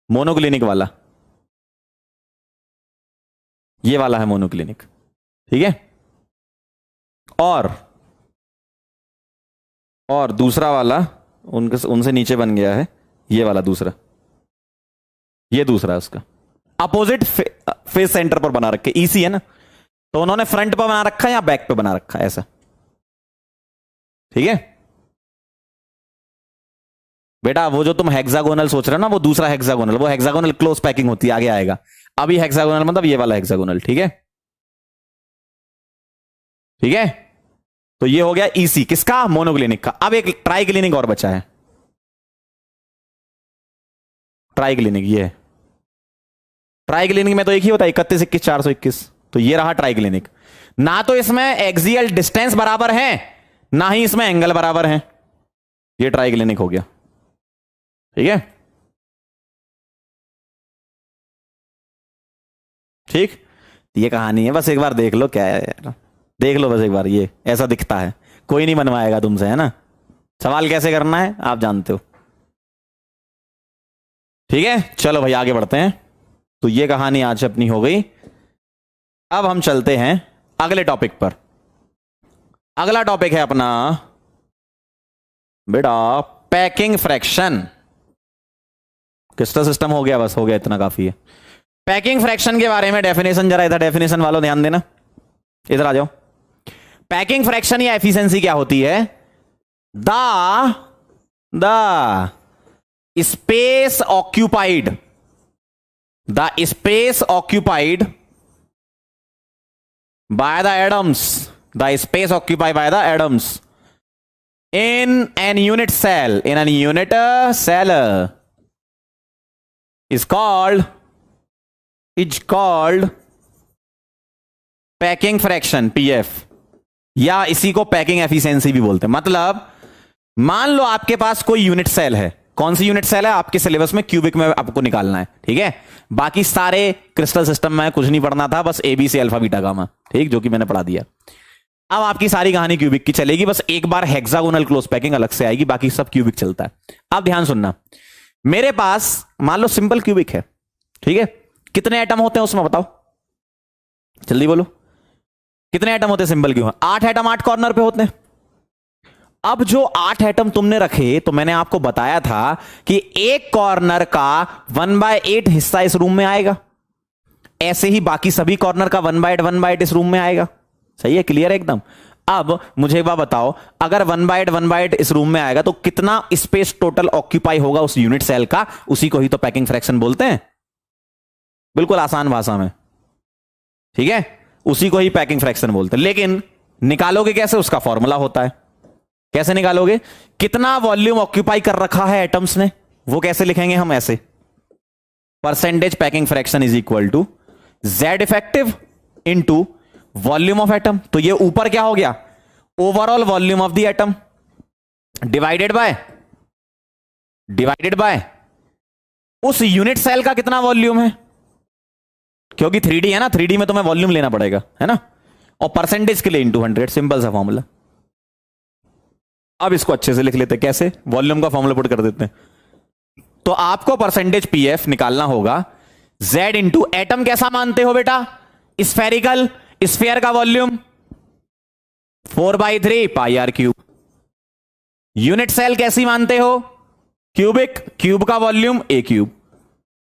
मोनोक्लिनिक वाला ये वाला है मोनोक्लिनिक। ठीक है, और दूसरा वाला उनसे नीचे बन गया है, ये वाला दूसरा, ये दूसरा है उसका। अपोजिट फेस सेंटर पर बना रखे, ईसी है ना, तो उन्होंने फ्रंट पर बना रखा है या बैक पे बना रखा है, ऐसा। ठीक है बेटा, वो जो तुम हेक्सागोनल सोच रहे हो ना, वो दूसरा हेक्सागोनल, वो हेक्सागोनल क्लोज पैकिंग होती है, आगे आएगा। अभी हेक्सागोनल मतलब ये वाला हेक्सागोनल। ठीक है, ठीक है, तो ये हो गया ईसी किसका, मोनोक्लिनिक का। अब एक ट्राइक्लिनिक और बचा है, ट्राइक्लिनिक। ये ट्राइक्लिनिक में तो एक ही होता है, 31 21 421। तो ये रहा ट्राइक्लिनिक। ना तो इसमें एक्सियल डिस्टेंस बराबर है, ना ही इसमें एंगल बराबर है। ये ट्राइक्लिनिक हो गया। ठीक है, ठीक, ये कहानी है, बस एक बार देख लो क्या है यार, देख लो बस एक बार। ये ऐसा दिखता है, कोई नहीं बनवाएगा तुमसे, है ना। सवाल कैसे करना है आप जानते हो। ठीक है, चलो भाई आगे बढ़ते हैं। तो ये कहानी आज अपनी हो गई। अब हम चलते हैं अगले टॉपिक पर। अगला टॉपिक है अपना बेटा पैकिंग फ्रैक्शन। क्रिस्टल सिस्टम हो गया, बस हो गया, इतना काफी है। पैकिंग फ्रैक्शन के बारे में डेफिनेशन, जरा इधर डेफिनेशन वालों ध्यान देना, इधर आ जाओ। पैकिंग फ्रैक्शन या एफिशिएंसी क्या होती है, the space occupied, the space occupied by the atoms, the space occupied by the atoms in an unit cell, in an unit cell is called packing fraction, PF, या इसी को packing efficiency भी बोलते हैं। मतलब मान लो आपके पास कोई यूनिट सेल है, कौन सी यूनिट सेल है आपके सिलेबस में, क्यूबिक में आपको निकालना है। ठीक है, बाकी सारे क्रिस्टल सिस्टम में कुछ नहीं पढ़ना था, बस एबीसी अल्फा बीटा गामा, ठीक, जो कि मैंने पढ़ा दिया। अब आपकी सारी कहानी क्यूबिक की चलेगी, बस एक बार हेक्सागोनल क्लोज पैकिंग अलग से आएगी, बाकी सब क्यूबिक चलता है। अब ध्यान सुनना, मेरे पास मान लो सिंपल क्यूबिक है। ठीक है, कितने एटम होते हैं उसमें बताओ, जल्दी बोलो, कितने एटम होते हैं सिंपल क्यूब, 8 एटम 8 कॉर्नर पे होते हैं। अब जो 8 एटम तुमने रखे, तो मैंने आपको बताया था कि एक कॉर्नर का 1/8 हिस्सा इस रूम में आएगा, ऐसे ही बाकी सभी कॉर्नर का 1/8 इस रूम में आएगा। सही है, क्लियर है एकदम। अब मुझे एक बात बताओ, अगर 1/8 इस रूम में आएगा तो कितना स्पेस टोटल ऑक्यूपाई होगा उस यूनिट सेल का, उसी को ही तो पैकिंग फ्रैक्शन बोलते हैं, बिल्कुल आसान भाषा में। ठीक है, उसी को ही पैकिंग फ्रैक्शन बोलते हैं। लेकिन निकालोगे कैसे, उसका फॉर्मूला होता है। कैसे निकालोगे, कितना वॉल्यूम ऑक्यूपाई कर रखा है एटम्स ने, वो कैसे लिखेंगे हम, ऐसे, percentage packing fraction is equal to Z effective into volume of atom. तो ये ऊपर क्या हो गया, overall volume of the atom divided by उस यूनिट सेल का कितना वॉल्यूम है, क्योंकि 3D है ना, 3D में तुम्हें वॉल्यूम लेना पड़ेगा, है ना, और परसेंटेज के लिए इनटू 100, सिंपल सा फॉर्मूला। अब इसको अच्छे से लिख लेते, कैसे, वॉल्यूम का फॉर्मूला पुट कर देते हैं। तो आपको परसेंटेज पीएफ निकालना होगा जेड इंटू एटम कैसा मानते हो बेटा, स्फेरिकल, स्फीयर का volume 4/3 pi r cube. Unit cell कैसी मानते हो, क्यूबिक, क्यूब का वॉल्यूम ए क्यूब।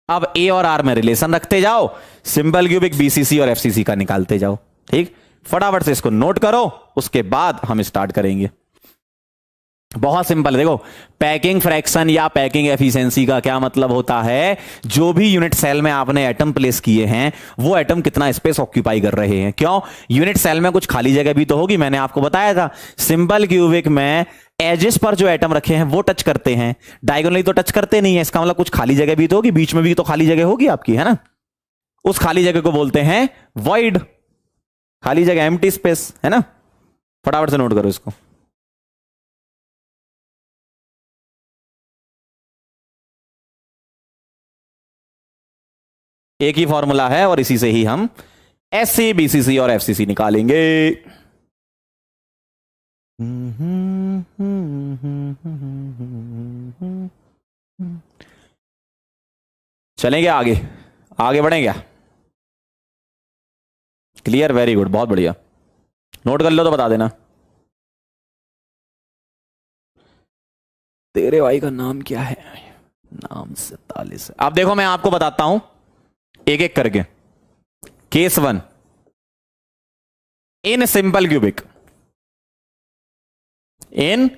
अब ए और आर में रिलेशन रखते जाओ, सिंपल क्यूबिक, बीसीसी और एफसीसी का निकालते जाओ। ठीक, फटाफट से इसको नोट करो, उसके बाद हम स्टार्ट करेंगे। बहुत सिंपल है, देखो पैकिंग फ्रैक्शन या पैकिंग एफिशिएंसी का क्या मतलब होता है, जो भी यूनिट सेल में आपने एटम प्लेस किए हैं वो एटम कितना स्पेस ऑक्यूपाई कर रहे हैं। क्यों, यूनिट सेल में कुछ खाली जगह भी तो होगी, मैंने आपको बताया था सिंपल क्यूबिक में एजेस पर जो एटम रखे हैं वो टच करते हैं, डायगोनली तो टच करते नहीं है, इसका मतलब कुछ खाली जगह भी तो होगी, बीच में भी तो खाली जगह होगी आपकी, है ना। उस खाली जगह को बोलते हैं वॉइड, खाली जगह, एम्प्टी स्पेस, है ना। फटाफट से नोट करो इसको। एक ही फॉर्मूला है और इसी से ही हम एससी, बीसीसी और एफसीसी निकालेंगे। चलेंगे आगे, आगे बढ़ें क्या? क्लियर, वेरी गुड, बहुत बढ़िया। नोट कर लो तो बता देना। तेरे भाई का नाम क्या है? नाम 47 है। अब देखो मैं आपको बताता हूं एक एक करके। केस 1, इन सिंपल क्यूबिक, इन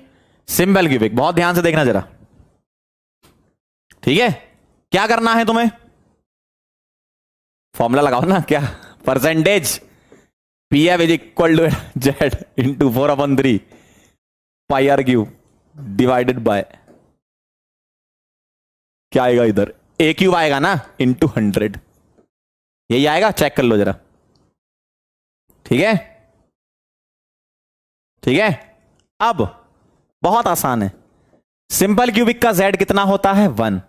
सिंपल क्यूबिक, बहुत ध्यान से देखना जरा, ठीक है। क्या करना है तुम्हें? फॉर्मूला लगाओ ना, क्या? Percentage P F is equal to Z into 4/3 pi r cube divided by, क्या आएगा इधर? ए क्यूब आएगा ना, इंटू 100, यही आएगा, चेक कर लो जरा, ठीक है, ठीक है। अब बहुत आसान है, सिंपल क्यूबिक का z कितना होता है? 1,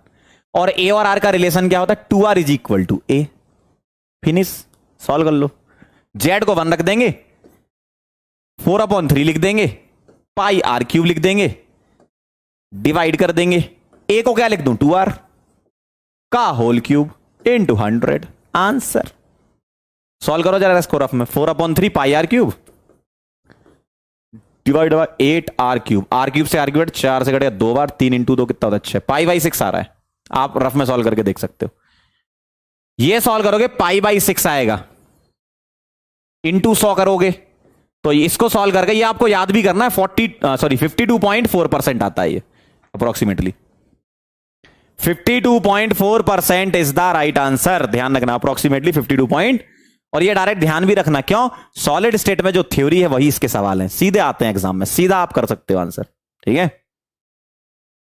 और a और r का रिलेशन क्या होता है? 2r is equal to a। Finish, solve कर लो। z को 1 रख देंगे, 4/3 लिख देंगे, पाई आर क्यूब लिख देंगे, डिवाइड कर देंगे, a को क्या लिख दूं? 2r का whole cube into 100, answer. Solve करो जरा इसको रफ में, 4/3 pi r cube divide by 8r cube, r cube से आर क्यूब 4 से कटेगा 2 बार, 3 इंटू 2 कितना होता है? 6, पाई बाई 6 आ रहा है, आप रफ में सॉल्व करके देख सकते हो। ये सॉल्व करोगे पाई बाई 6 आएगा, इंटू 100 करोगे तो इसको सॉल्व करके, ये आपको याद भी करना है, 52.4% आता है ये approximately. 52.4% is the right answer, ध्यान रखना, अप्रोक्सीमेटली 52 और ये डायरेक्ट ध्यान भी रखना, क्यों? सॉलिड स्टेट में जो थ्योरी है वही इसके सवाल हैं, सीधे आते हैं एग्जाम में, सीधा आप कर सकते हो आंसर, ठीक है,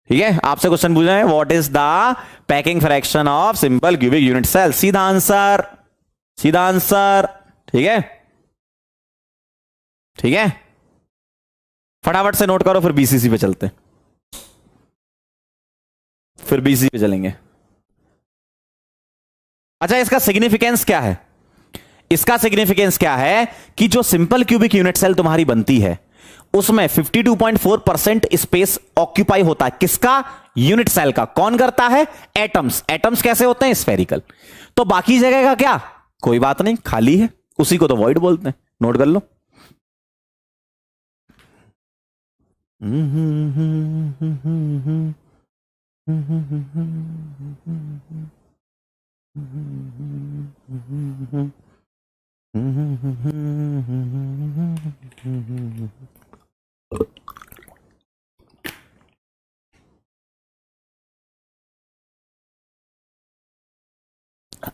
ठीक है। आपसे क्वेश्चन पूछ रहे हैं what is the packing fraction of simple cubic unit cell, सीधा आंसर, सीधा आंसर, ठीक है, ठीक है। फटाफट से नोट करो, फिर बीसीसी पे चलते हैं, फिर बीसीसी पे चलेंगे। अच्छा, इसका सिग्निफिकेंस क्या है? इसका सिग्निफिकेंस क्या है कि जो सिंपल क्यूबिक यूनिट सेल तुम्हारी बनती है उसमें 52.4% स्पेस ऑक्यूपाई होता है, किसका? यूनिट सेल का। कौन करता है? एटम्स। एटम्स कैसे होते हैं? स्फेरिकल। तो बाकी जगह का क्या? कोई बात नहीं, खाली है, उसी को तो वॉइड बोलते हैं, नोट कर लो।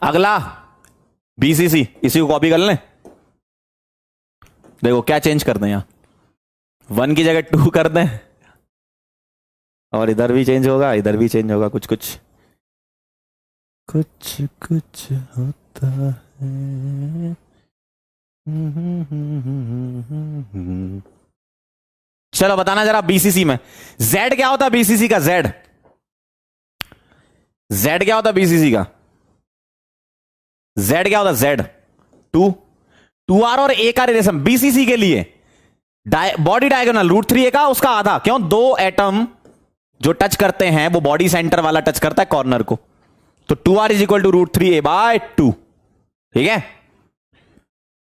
अगला बीसीसी, इसी को कॉपी कर लें। देखो क्या चेंज कर दें, यहां 1 की जगह 2 कर दें, और इधर भी चेंज होगा, इधर भी चेंज होगा, कुछ कुछ कुछ कुछ होता है। चलो बताना जरा बीसीसी में z क्या होता है? बीसीसी का z, z क्या होता है बीसीसी का? z क्या होता है? z 2r और a का रिलेशन बीसीसी के लिए बॉडी डायगोनल √3a का उसका आधा, क्यों? 2 एटम जो टच करते हैं वो बॉडी सेंटर वाला टच करता है कॉर्नर को, तो 2r is equal to √3a/2, ठीक है।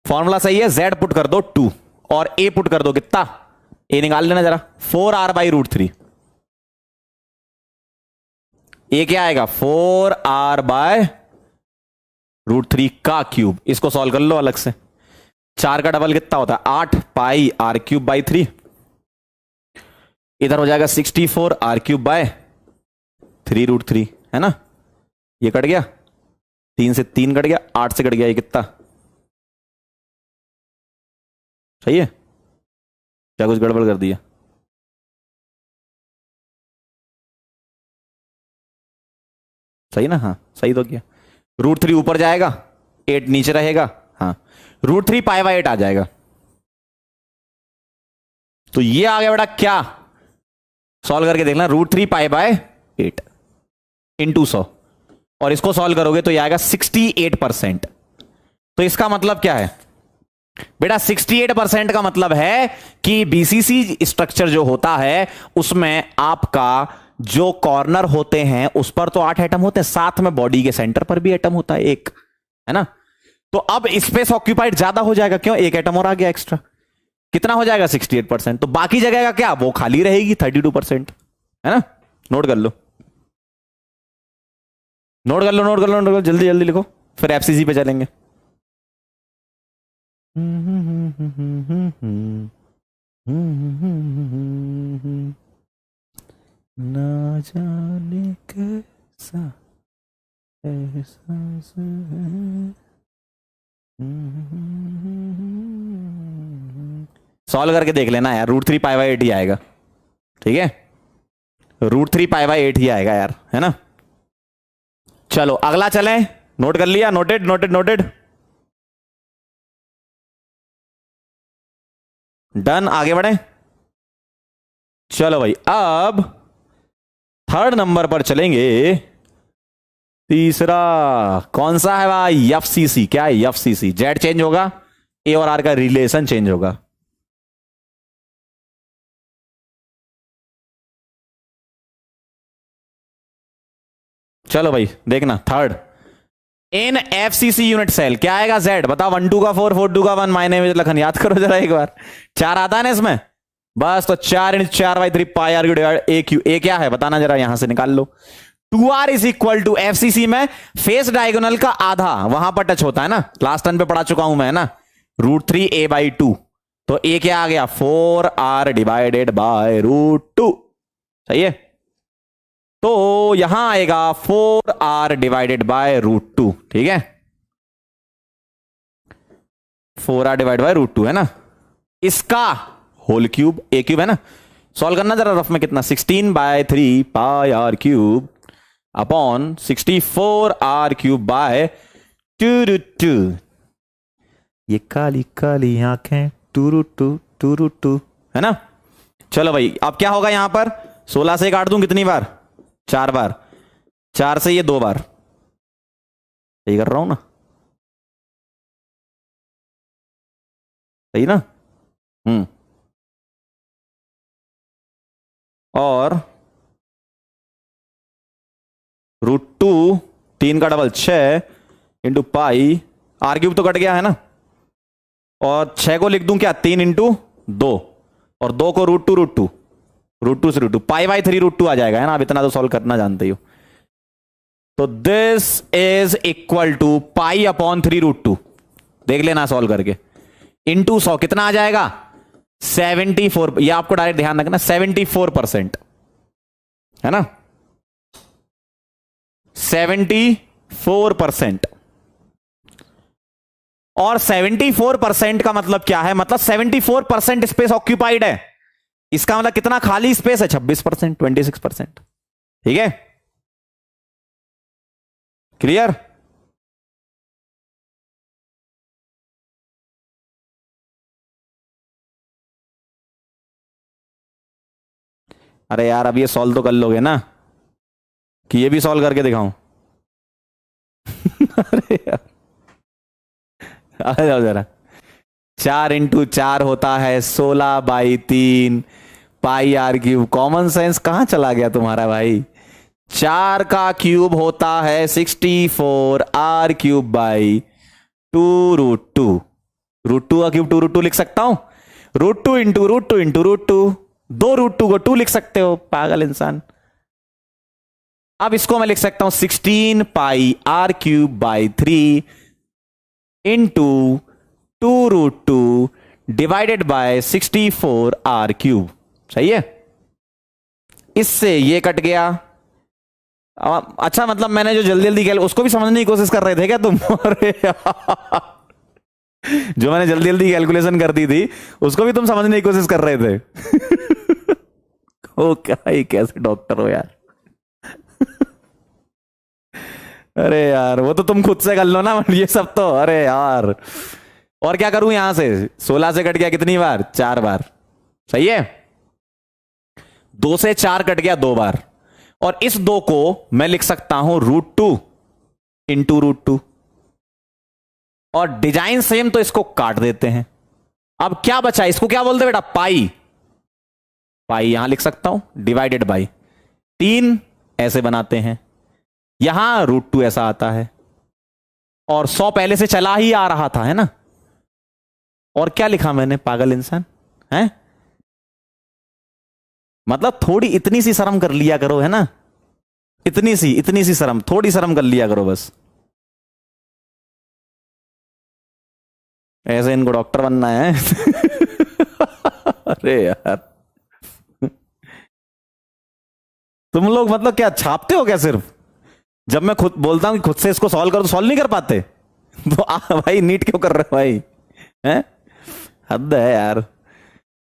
फॉर्मूला सही है, z पुट कर दो 2 और a पुट कर दो कितना? a निकाल लेना जरा, 4r/√3। a क्या आएगा? 4r/√3 का क्यूब। इसको सॉल्व कर लो अलग से, 4 का डबल कितना होता है? 8 पाई r³ बाई 3। इधर हो जाएगा 64r³ बाय 3√3, है ना। ये कट गया, 3 से 3 कट गया, 8 से कट गया, ये कितना सही है क्या, कुछ गड़बड़ कर दिया? सही ना, हाँ सही तो किया। √3 ऊपर जाएगा, 8 नीचे रहेगा, हाँ √3 π/8 आ जाएगा। तो ये आ गया बेटा क्या, सॉल्व करके देखना, √3 π/8 इंटू 100, और इसको सॉल्व करोगे तो ये आएगा 68%। तो इसका मतलब क्या है बेटा, 68% का मतलब है कि बीसीसी स्ट्रक्चर जो होता है उसमें आपका जो कॉर्नर होते हैं उस पर तो 8 एटम होते हैं, साथ में बॉडी के सेंटर पर भी एटम होता है एक, है ना। तो अब स्पेस ऑक्यूपाइड ज्यादा हो जाएगा, क्यों, एक एटम और आ गया एक्स्ट्रा, कितना हो जाएगा 68%। तो बाकी जगह का क्या, वो खाली रहेगी 32%, है ना। नोट कर लो, नोट कर लो, नोट कर लो, नोट कर लो, जल्दी जल्दी लिखो, फिर एफसीसी पे चलेंगे। ना जाने कैसा एहसास है। सॉल्व करके देख लेना यार, √3 π/8 ही आएगा, ठीक है, √3 π/8 ही आएगा यार, है ना। चलो अगला चलें, नोट कर लिया, नोटेड नोटेड नोटेड, डन, आगे बढ़े। चलो भाई अब थर्ड नंबर पर चलेंगे, तीसरा कौन सा है भाई, एफसीसी। क्या है एफसीसी, जेड चेंज होगा, ए और आर का रिलेशन चेंज होगा। चलो भाई देखना, third in FCC unit cell क्या आएगा, जेड, बताओ, 1 2 का 4 4 2 का 1, माय नेम इज लखन, याद करो जरा एक बार, 4 आता है ना इसमें, बस तो 4 × 4/3 πr³ डिवाइड AQ, ए क्या है बताना जरा, यहां से निकाल लो। 2r is equal to, FCC में फेस डायगोनल का आधा वहां पर टच होता है ना, लास्ट टर्न पे पढ़ा चुका हूं मैं ना, √3a/2, तो ए क्या आ गया 4r डिवाइडेड बाय √2, सही है। तो यहां आएगा 4r डिवाइडेड बाय √2, ठीक है, 4r डिवाइड बाय √2 है ना, इसका होल क्यूब, a³ है ना, सॉल्व करना जरा रफ में, कितना 16/3 πr³ अपॉन 64r³ बाय 2√2, ये काली काली आंखें 2√2 2√2, है ना। चलो भाई अब क्या होगा यहां पर, 16 से काट दूं कितनी बार, 4 बार, 4 से ये 2 बार, सही कर रहा हूं ना, सही ना, और √2 3 का डबल 6 इंटू पाई, r³ तो कट गया है ना, और 6 को लिख दूं क्या 3 × 2, और 2 को √2 √2 से √2 π/3 √2 आ जाएगा, है ना, आप इतना तो सॉल्व करना जानते हो। तो दिस इज इक्वल टू π/3 √2, देख लेना सॉल्व करके, इंटू 100 कितना आ जाएगा 74, ये आपको डायरेक्ट ध्यान रखना 74%, है ना, 74%। और 74% का मतलब क्या है, मतलब 74% स्पेस ऑक्यूपाइड है, इसका मतलब कितना खाली स्पेस है 26%, 26%, ठीक है, क्लियर। अरे यार अब ये सॉल्व तो कर लोगे ना, कि ये भी सॉल्व करके दिखाऊं अरे यार आ जाओ जरा, 4 × 4 होता है 16/3 πr³, कॉमन सेंस कहां चला गया तुम्हारा भाई, 4 का क्यूब होता है 64r³ बाई 2√2, √2 का क्यूब 2√2 लिख सकता हूं, √2 × √2 × √2, 2 √2 को 2 लिख सकते हो, पागल इंसान। अब इसको मैं लिख सकता हूं 16 πr³ by 3 into 2√2 divided by 64r³, सही है। इससे ये कट गया। अच्छा मतलब मैंने जो जल्दी जल्दी उसको भी समझने की कोशिश कर रहे थे क्या तुम? अरे यार, जो मैंने जल्दी जल्दी कैलकुलेशन कर दी थी उसको भी तुम समझने की कोशिश कर रहे थे। ओ क्या ही कैसे डॉक्टर हो यार। अरे यार वो तो तुम खुद से कर लो ना ये सब तो। अरे यार और क्या करूं यहां से? 16 से कट गया कितनी बार? 4 बार। सही है। 2 से 4 कट गया 2 बार। और इस 2 को मैं लिख सकता हूं √2 इंटू √2। और डिजाइन सेम तो इसको काट देते हैं। अब क्या बचा? इसको क्या बोलते बेटा? पाई। पाई यहां लिख सकता हूं डिवाइडेड बाई 3 ऐसे बनाते हैं। यहां √2 ऐसा आता है। और 100 पहले से चला ही आ रहा था, है ना? और क्या लिखा मैंने पागल इंसान है? मतलब थोड़ी इतनी सी शर्म कर लिया करो, है ना? इतनी सी शर्म, थोड़ी शर्म कर लिया करो बस। ऐसे इनको डॉक्टर बनना है। अरे यार तुम लोग मतलब क्या छापते हो क्या सिर्फ? जब मैं खुद बोलता हूं कि खुद से इसको सॉल्व करो तो सॉल्व नहीं कर पाते? तो भाई नीट क्यों कर रहे हो भाई? हैं? हद है यार।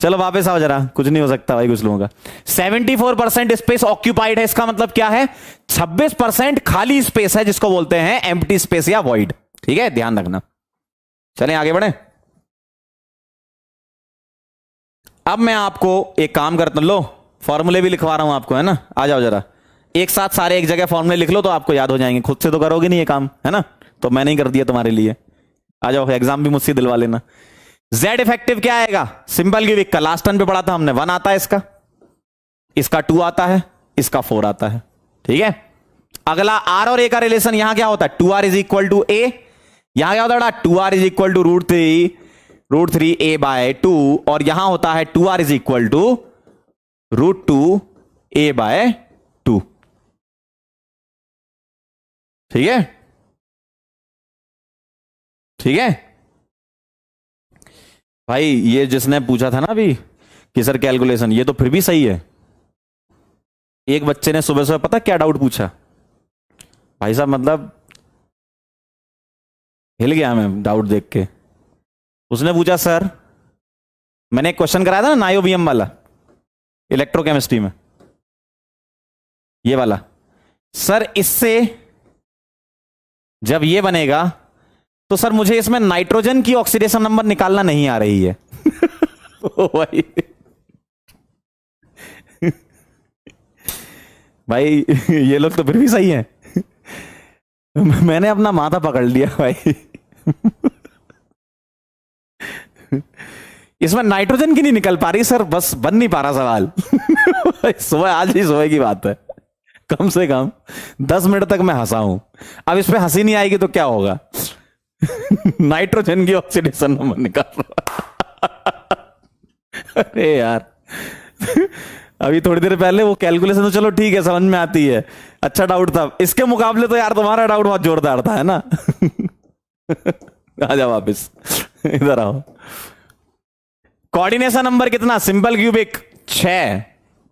चलो वापस आओ जरा, कुछ नहीं हो सकता भाई कुछ लोगों का। 74% स्पेस ऑक्यूपाइड है, इसका मतलब क्या है? 26% खाली स्पेस है जिसको बोलते हैं एम्प्टी स्पेस या वॉइड। ठीक है, ध्यान रखना। चलें आगे बढ़े। अब मैं आपको एक काम करता हूं, लो फॉर्मूले भी लिखवा रहा हूं आपको, है ना? आ जाओ जरा, एक साथ सारे एक जगह फॉर्मूले लिख लो तो आपको याद हो जाएंगे। खुद से तो करोगे नहीं ये काम, है ना? तो मैंने ही कर दिया तुम्हारे लिए। आ जाओ, एग्जाम भी मुझसे दिलवा लेना। जेड इफेक्टिव क्या आएगा? सिंपल क्यूबिक का लास्ट टर्म पे पढ़ा था हमने, 1 आता है इसका 2 आता है, इसका 4 आता है। ठीक है। अगला आर और ए का रिलेशन यहां क्या होता है? 2r इज इक्वल टू ए। यहां क्या होता है? 2r is equal to √3 a by 2। और यहां होता है 2r is equal to √2 a by 2। ठीक है, ठीक है भाई। ये जिसने पूछा था ना अभी कि सर कैलकुलेशन, ये तो फिर भी सही है। एक बच्चे ने सुबह सुबह पता क्या डाउट पूछा भाई साहब, मतलब हिल गया मैं डाउट देख के। उसने पूछा सर, मैंने एक क्वेश्चन कराया था ना नायोबियम वाला इलेक्ट्रोकेमिस्ट्री में, ये वाला। सर इससे जब ये बनेगा तो सर मुझे इसमें नाइट्रोजन की ऑक्सीडेशन नंबर निकालना नहीं आ रही है। ओ भाई भाई ये लोग तो फिर भी सही है। मैंने अपना माथा पकड़ लिया भाई। इसमें नाइट्रोजन की नहीं निकल पा रही सर, बस बन नहीं पा रहा सवाल। सुबह, आज ही सुबह की बात है, कम से कम 10 मिनट तक मैं हंसा हूं। अब इस पे हंसी नहीं आएगी तो क्या होगा? नाइट्रोजन की ऑक्सीडेशन नंबर निकाल रहा। अरे यार अभी थोड़ी देर पहले वो कैलकुलेशन तो चलो ठीक है, समझ में आती है, अच्छा डाउट था। इसके मुकाबले तो यार तुम्हारा डाउट बहुत जोरदार था, है ना? आ जाओ वापिस, इधर आओ। कोऑर्डिनेशन नंबर कितना? सिंपल क्यूबिक 6,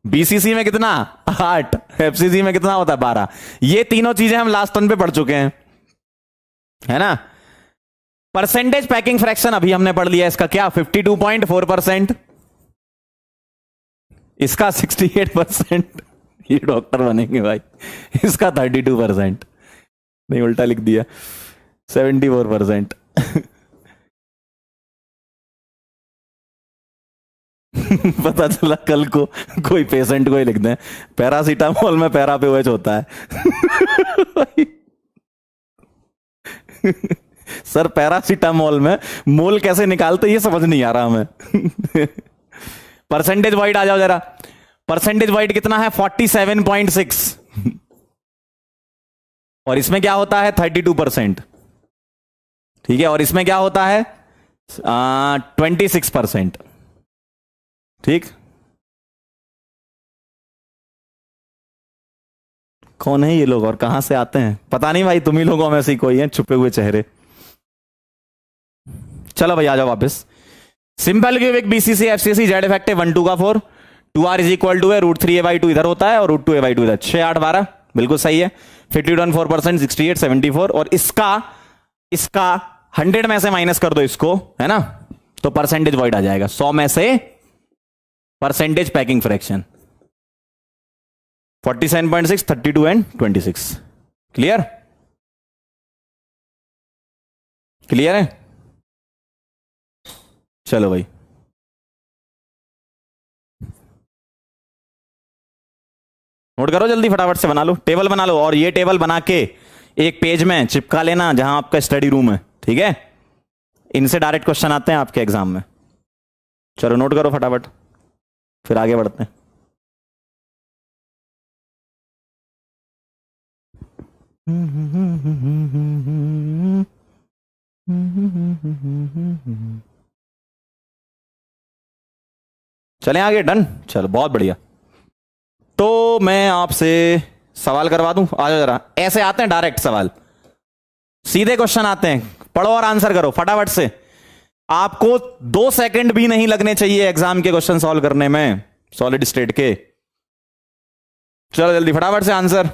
बीसीसी में कितना? 8, एफसीसी में कितना होता है? 12। ये तीनों चीजें हम लास्ट टर्न पे पढ़ चुके हैं, है ना? परसेंटेज पैकिंग फ्रैक्शन अभी हमने पढ़ लिया, इसका क्या? 52.4%, इसका 68%। ये डॉक्टर बनेंगे भाई। इसका 32%, नहीं उल्टा लिख दिया, 74%। पता चला कल को कोई पेशेंट को ही लिख दें पैरासीटामोल में पैरा पे OH होता है। सर पैरासीटामोल में मोल कैसे निकालते ये समझ नहीं आ रहा हमें। परसेंटेज वाइड आ जाओ जरा। परसेंटेज वाइड कितना है? 47.6। और इसमें क्या होता है? 32%। ठीक है, और इसमें क्या होता है? 26%। ठीक, कौन है ये लोग और कहां से आते हैं पता नहीं भाई, तुम ही लोगों में से ही कोई है, छुपे हुए चेहरे। चलो भाई आ जाओ वापस। Simple cubic BCC FCC Z effective 1 2 का 4, 2r इज इक्वल टू है √3a/2 इधर होता है और √2a/2 इधर। 6 8 12 बिल्कुल सही है। 51.4%, 68 74 और इसका 100 में से माइनस कर दो इसको, है ना, तो परसेंटेज वॉइड आ जाएगा। 100 में से percentage packing fraction 47.6, 32 and 26। Clear? Clear है? चलो भाई, नोट करो जल्दी, फटाफट से बना लो, टेबल बना लो और ये टेबल बना के एक पेज में चिपका लेना जहां आपका स्टडी रूम है, ठीक है? इनसे डायरेक्ट क्वेश्चन आते हैं आपके एग्जाम में। चलो नोट करो फटाफट, फिर आगे बढ़ते हैं। चलें आगे, डन। चलो बहुत बढ़िया। तो मैं आपसे सवाल करवा दूं, आ जाओ जरा। ऐसे आते हैं डायरेक्ट सवाल, सीधे क्वेश्चन आते हैं, पढ़ो और आंसर करो फटाफट से। आपको 2 सेकंड भी नहीं लगने चाहिए एग्जाम के क्वेश्चन सॉल्व करने में, सॉलिड स्टेट के। चलो जल्दी फटाफट से answer.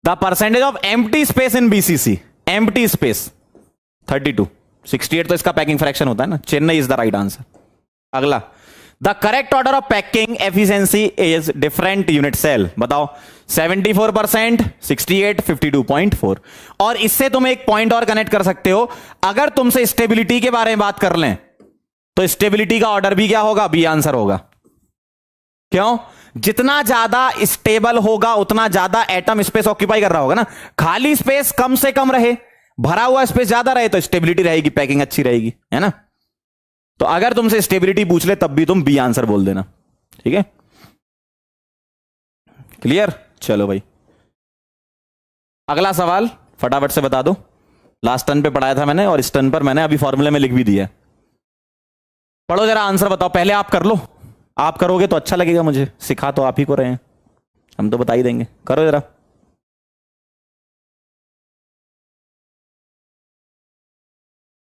The percentage of empty space in BCC, empty space 32, 68 तो इसका पैकिंग फ्रैक्शन होता है ना। चेन्नई इज द राइट आंसर। अगला, the correct order of packing efficiency is different unit cell, बताओ। 74%, 68, 52.4। और इससे तुम एक पॉइंट और कनेक्ट कर सकते हो, अगर तुमसे स्टेबिलिटी के बारे में बात कर लें तो स्टेबिलिटी का ऑर्डर भी क्या होगा? बी आंसर होगा। क्यों? जितना ज्यादा स्टेबल होगा उतना ज्यादा एटम स्पेस ऑक्यूपाई कर रहा होगा ना। खाली स्पेस कम से कम रहे, भरा हुआ स्पेस ज्यादा रहे तो स्टेबिलिटी रहेगी, पैकिंग अच्छी रहेगी, है ना। तो अगर तुमसे स्टेबिलिटी पूछ ले तब भी तुम बी आंसर बोल देना, ठीक है? क्लियर? चलो भाई, अगला सवाल फटाफट से बता दो। लास्ट टर्न पे पढ़ाया था मैंने और इस टर्न पर मैंने अभी फॉर्मूले में लिख भी दिया। पढ़ो जरा, आंसर बताओ। पहले आप कर लो, आप करोगे तो अच्छा लगेगा मुझे, सिखा तो आप ही को रहे हैं, हम तो बता ही देंगे। करो जरा,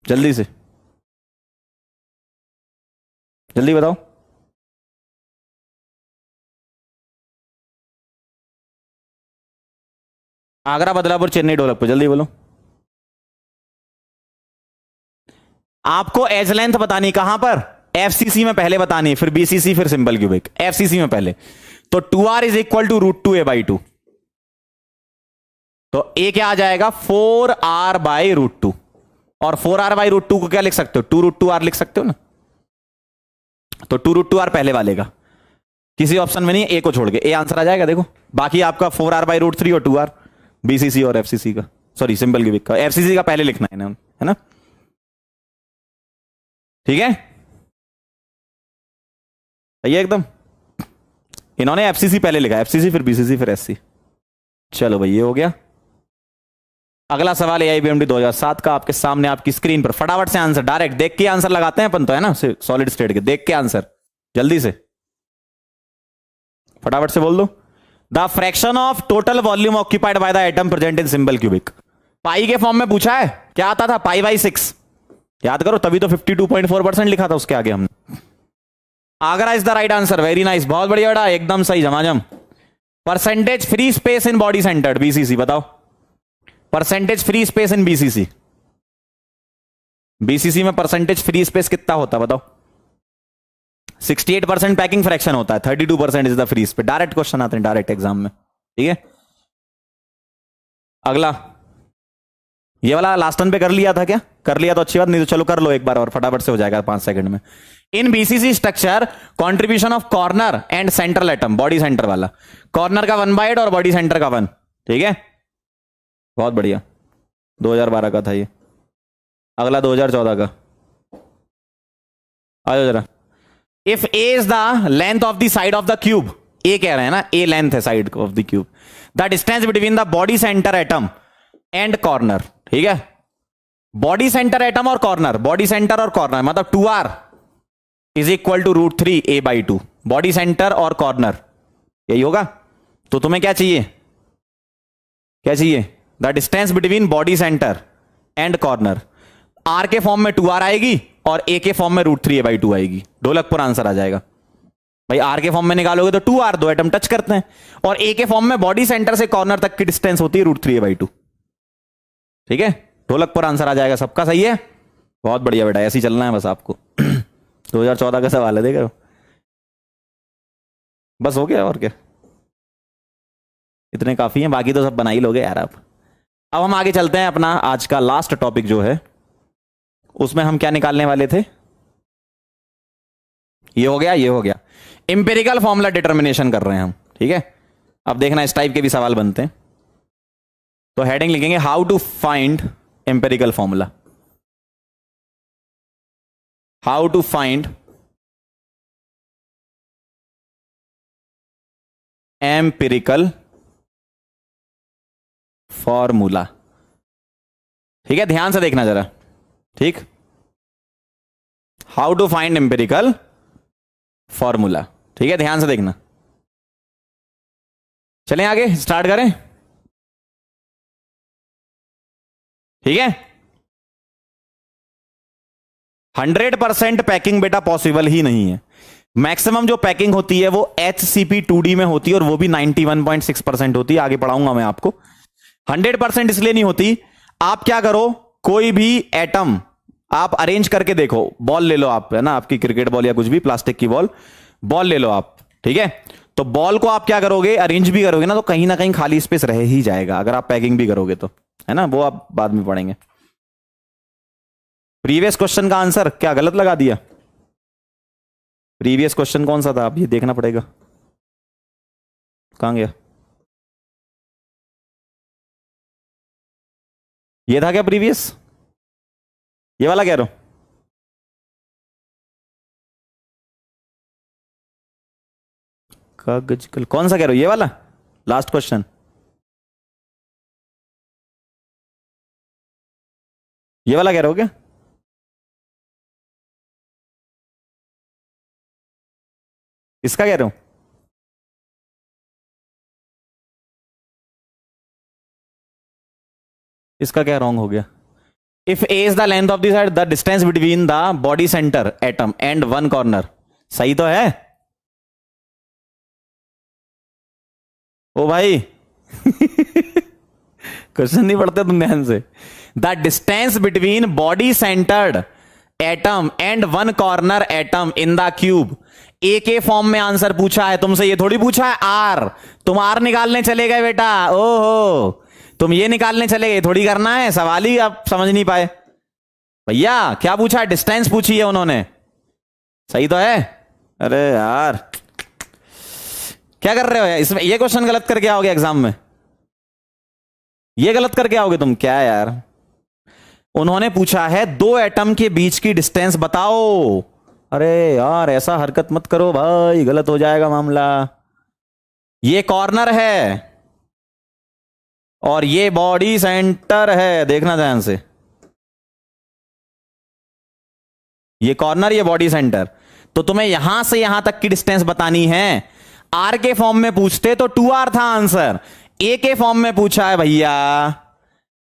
जल्दी से, जल्दी बताओ। आगरा, बदलापुर, चेन्नई, ढोलकपुर, जल्दी बोलो। आपको एज लेंथ बतानी कहां पर? एफसीसी में पहले बतानी, फिर बीसीसी, फिर सिंपल क्यूबिक। एफसीसी में पहले तो 2r is equal to √2a/2, तो a क्या आ जाएगा? 4r/√2। और 4r/√2 को क्या लिख सकते हो? 2√2r लिख सकते हो ना। तो 2√2r पहले वाले का, किसी ऑप्शन में नहीं, ए को छोड़ के ए आंसर आ जाएगा। देखो बाकी आपका 4r/√3 और 2r, बीसीसी और एफसीसी का, सॉरी सिंपल क्यूबिक का। एफसीसी का पहले लिखना है ना, ठीक है? ये एकदम इन्होंने एफसीसी पहले लिखा, एफसीसी फिर बीसीसी फिर एससी। चलो भाई, ये हो गया। अगला सवाल AIBMD 2007 का आपके सामने आपकी स्क्रीन पर। फटाफट से आंसर, डायरेक्ट देख के आंसर लगाते हैं अपन तो, है ना, सॉलिड स्टेट के। देख के आंसर जल्दी से फटाफट से बोल दो। The fraction of total volume occupied by the atom present in simple cubic. Pi के फॉर्म में पूछा है, क्या आता था? π/6, याद करो, तभी तो 52.4% लिखा था उसके आगे हमने। Agra is the right answer, very nice, बहुत बढ़िया बेटा, एकदम सही, झमाझम। Percentage free space in body centred, BCC, बताओ। Percentage free space in BCC, BCC में परसेंटेज फ्री स्पेस कितना होता है बताओ? 68% पैकिंग फ्रैक्शन होता है, 32% is the free space. Direct question आते हैं डायरेक्ट एग्जाम में, ठीक है? अगला, ये वाला लास्ट टर्न पे कर लिया था क्या? कर लिया तो अच्छी बात, नहीं तो चलो कर लो एक बार और, फटाफट से हो जाएगा 5 सेकंड में। In BCC structure contribution of corner and central atom, body centre वाला, कॉर्नर का 1/8 और बॉडी सेंटर का 1, ठीक है? बहुत बढ़िया, 2012 का था ये। अगला 2014 का, आ जाओ जरा। If A is the length of the side of the cube, A कह रहे हैं ना, ए लेंथ है side of the cube, the distance between the body centre atom and corner, ठीक है? बॉडी सेंटर एटम और कॉर्नर, बॉडी सेंटर और corner मतलब 2r is equal to √3a/2, body centre और कॉर्नर, यही होगा। तो तुम्हें क्या चाहिए? क्या चाहिए? The distance between body centre and corner. Are के फॉर्म में 2r आएगी और ए के फॉर्म में √3a/2 आएगी। ढोलकपुर आंसर आ जाएगा, भाई आर के फॉर्म में निकालोगे तो 2r, दो एटम टच करते हैं, और ए के फॉर्म में बॉडी सेंटर से कॉर्नर तक की डिस्टेंस होती है √3a/2। ठीक है, ढोलक पर आंसर आ जाएगा सबका। सही है, बहुत बढ़िया बेटा, ऐसे ही चलना है बस आपको। 2014 का सवाल है, देखो बस हो गया, और क्या, इतने काफी हैं, बाकी तो सब बना ही लोगे यार आप। अब हम आगे चलते हैं, अपना आज का लास्ट टॉपिक जो है उसमें हम क्या निकालने वाले थे, ये हो गया, ये हो गया, इंपेरिकल फॉर्मूला डिटर्मिनेशन कर रहे हैं हम। ठीक है, अब देखना इस टाइप के भी सवाल बनते हैं, तो हेडिंग लिखेंगे how to find empirical formula, how to find empirical formula. ठीक है, ध्यान से देखना जरा। ठीक, how to find empirical formula. ठीक है, ध्यान से देखना। चलें आगे, स्टार्ट करें। ठीक है, 100% पैकिंग बेटा पॉसिबल ही नहीं है। मैक्सिमम जो पैकिंग होती है वो HCP2D में होती है, और वो भी 91.6% होती है। आगे पढ़ाऊंगा मैं आपको। 100% इसलिए नहीं होती। आप क्या करो, कोई भी एटम आप अरेंज करके देखो, बॉल ले लो आप, है ना, आपकी क्रिकेट बॉल या कुछ भी प्लास्टिक की बॉल ले लो आप। ठीक है, तो बॉल को आप क्या करोगे, अरेंज भी करोगे ना, तो कहीं ना कहीं खाली स्पेस रह ही जाएगा, अगर आप पैकिंग भी करोगे तो, है ना, वो आप बाद में पढ़ेंगे। प्रीवियस क्वेश्चन का आंसर क्या गलत लगा दिया? प्रीवियस क्वेश्चन कौन सा था, आप ये देखना पड़ेगा, कहां गया? ये था क्या प्रीवियस? ये वाला कह रहा हूं, कागज कल, कौन सा कह रहे हो, ये वाला लास्ट क्वेश्चन? ये वाला कह रहे हो क्या? इसका कह रहे हो? इसका क्या रॉन्ग हो गया? If A is the length of the side, the distance between the body centre atom and one corner. सही तो है ओ भाई। क्वेश्चन नहीं पढ़ते तुम ध्यान से। The distance between body centred atom and one corner atom in the cube. A के फॉर्म में आंसर पूछा है तुमसे, ये थोड़ी पूछा है आर। तुम आर निकालने चले गए बेटा, ओहो, तुम ये निकालने चले गए, थोड़ी करना है, सवाल ही आप समझ नहीं पाए भैया। क्या पूछा है, डिस्टेंस पूछी है उन्होंने। सही तो है। अरे यार क्या कर रहे हो यार, इसमें ये क्वेश्चन गलत करके आओगे एग्जाम में, ये गलत करके आओगे तुम, क्या यार। उन्होंने पूछा है दो एटम के बीच की डिस्टेंस बताओ। अरे यार ऐसा हरकत मत करो भाई, गलत हो जाएगा मामला। ये कॉर्नर है और ये बॉडी सेंटर है, देखना ध्यान से। ये कॉर्नर, ये बॉडी सेंटर, तो तुम्हें यहां से यहां तक की डिस्टेंस बतानी है। आर के फॉर्म में पूछते तो 2r था आंसर, ए के फॉर्म में पूछा है भैया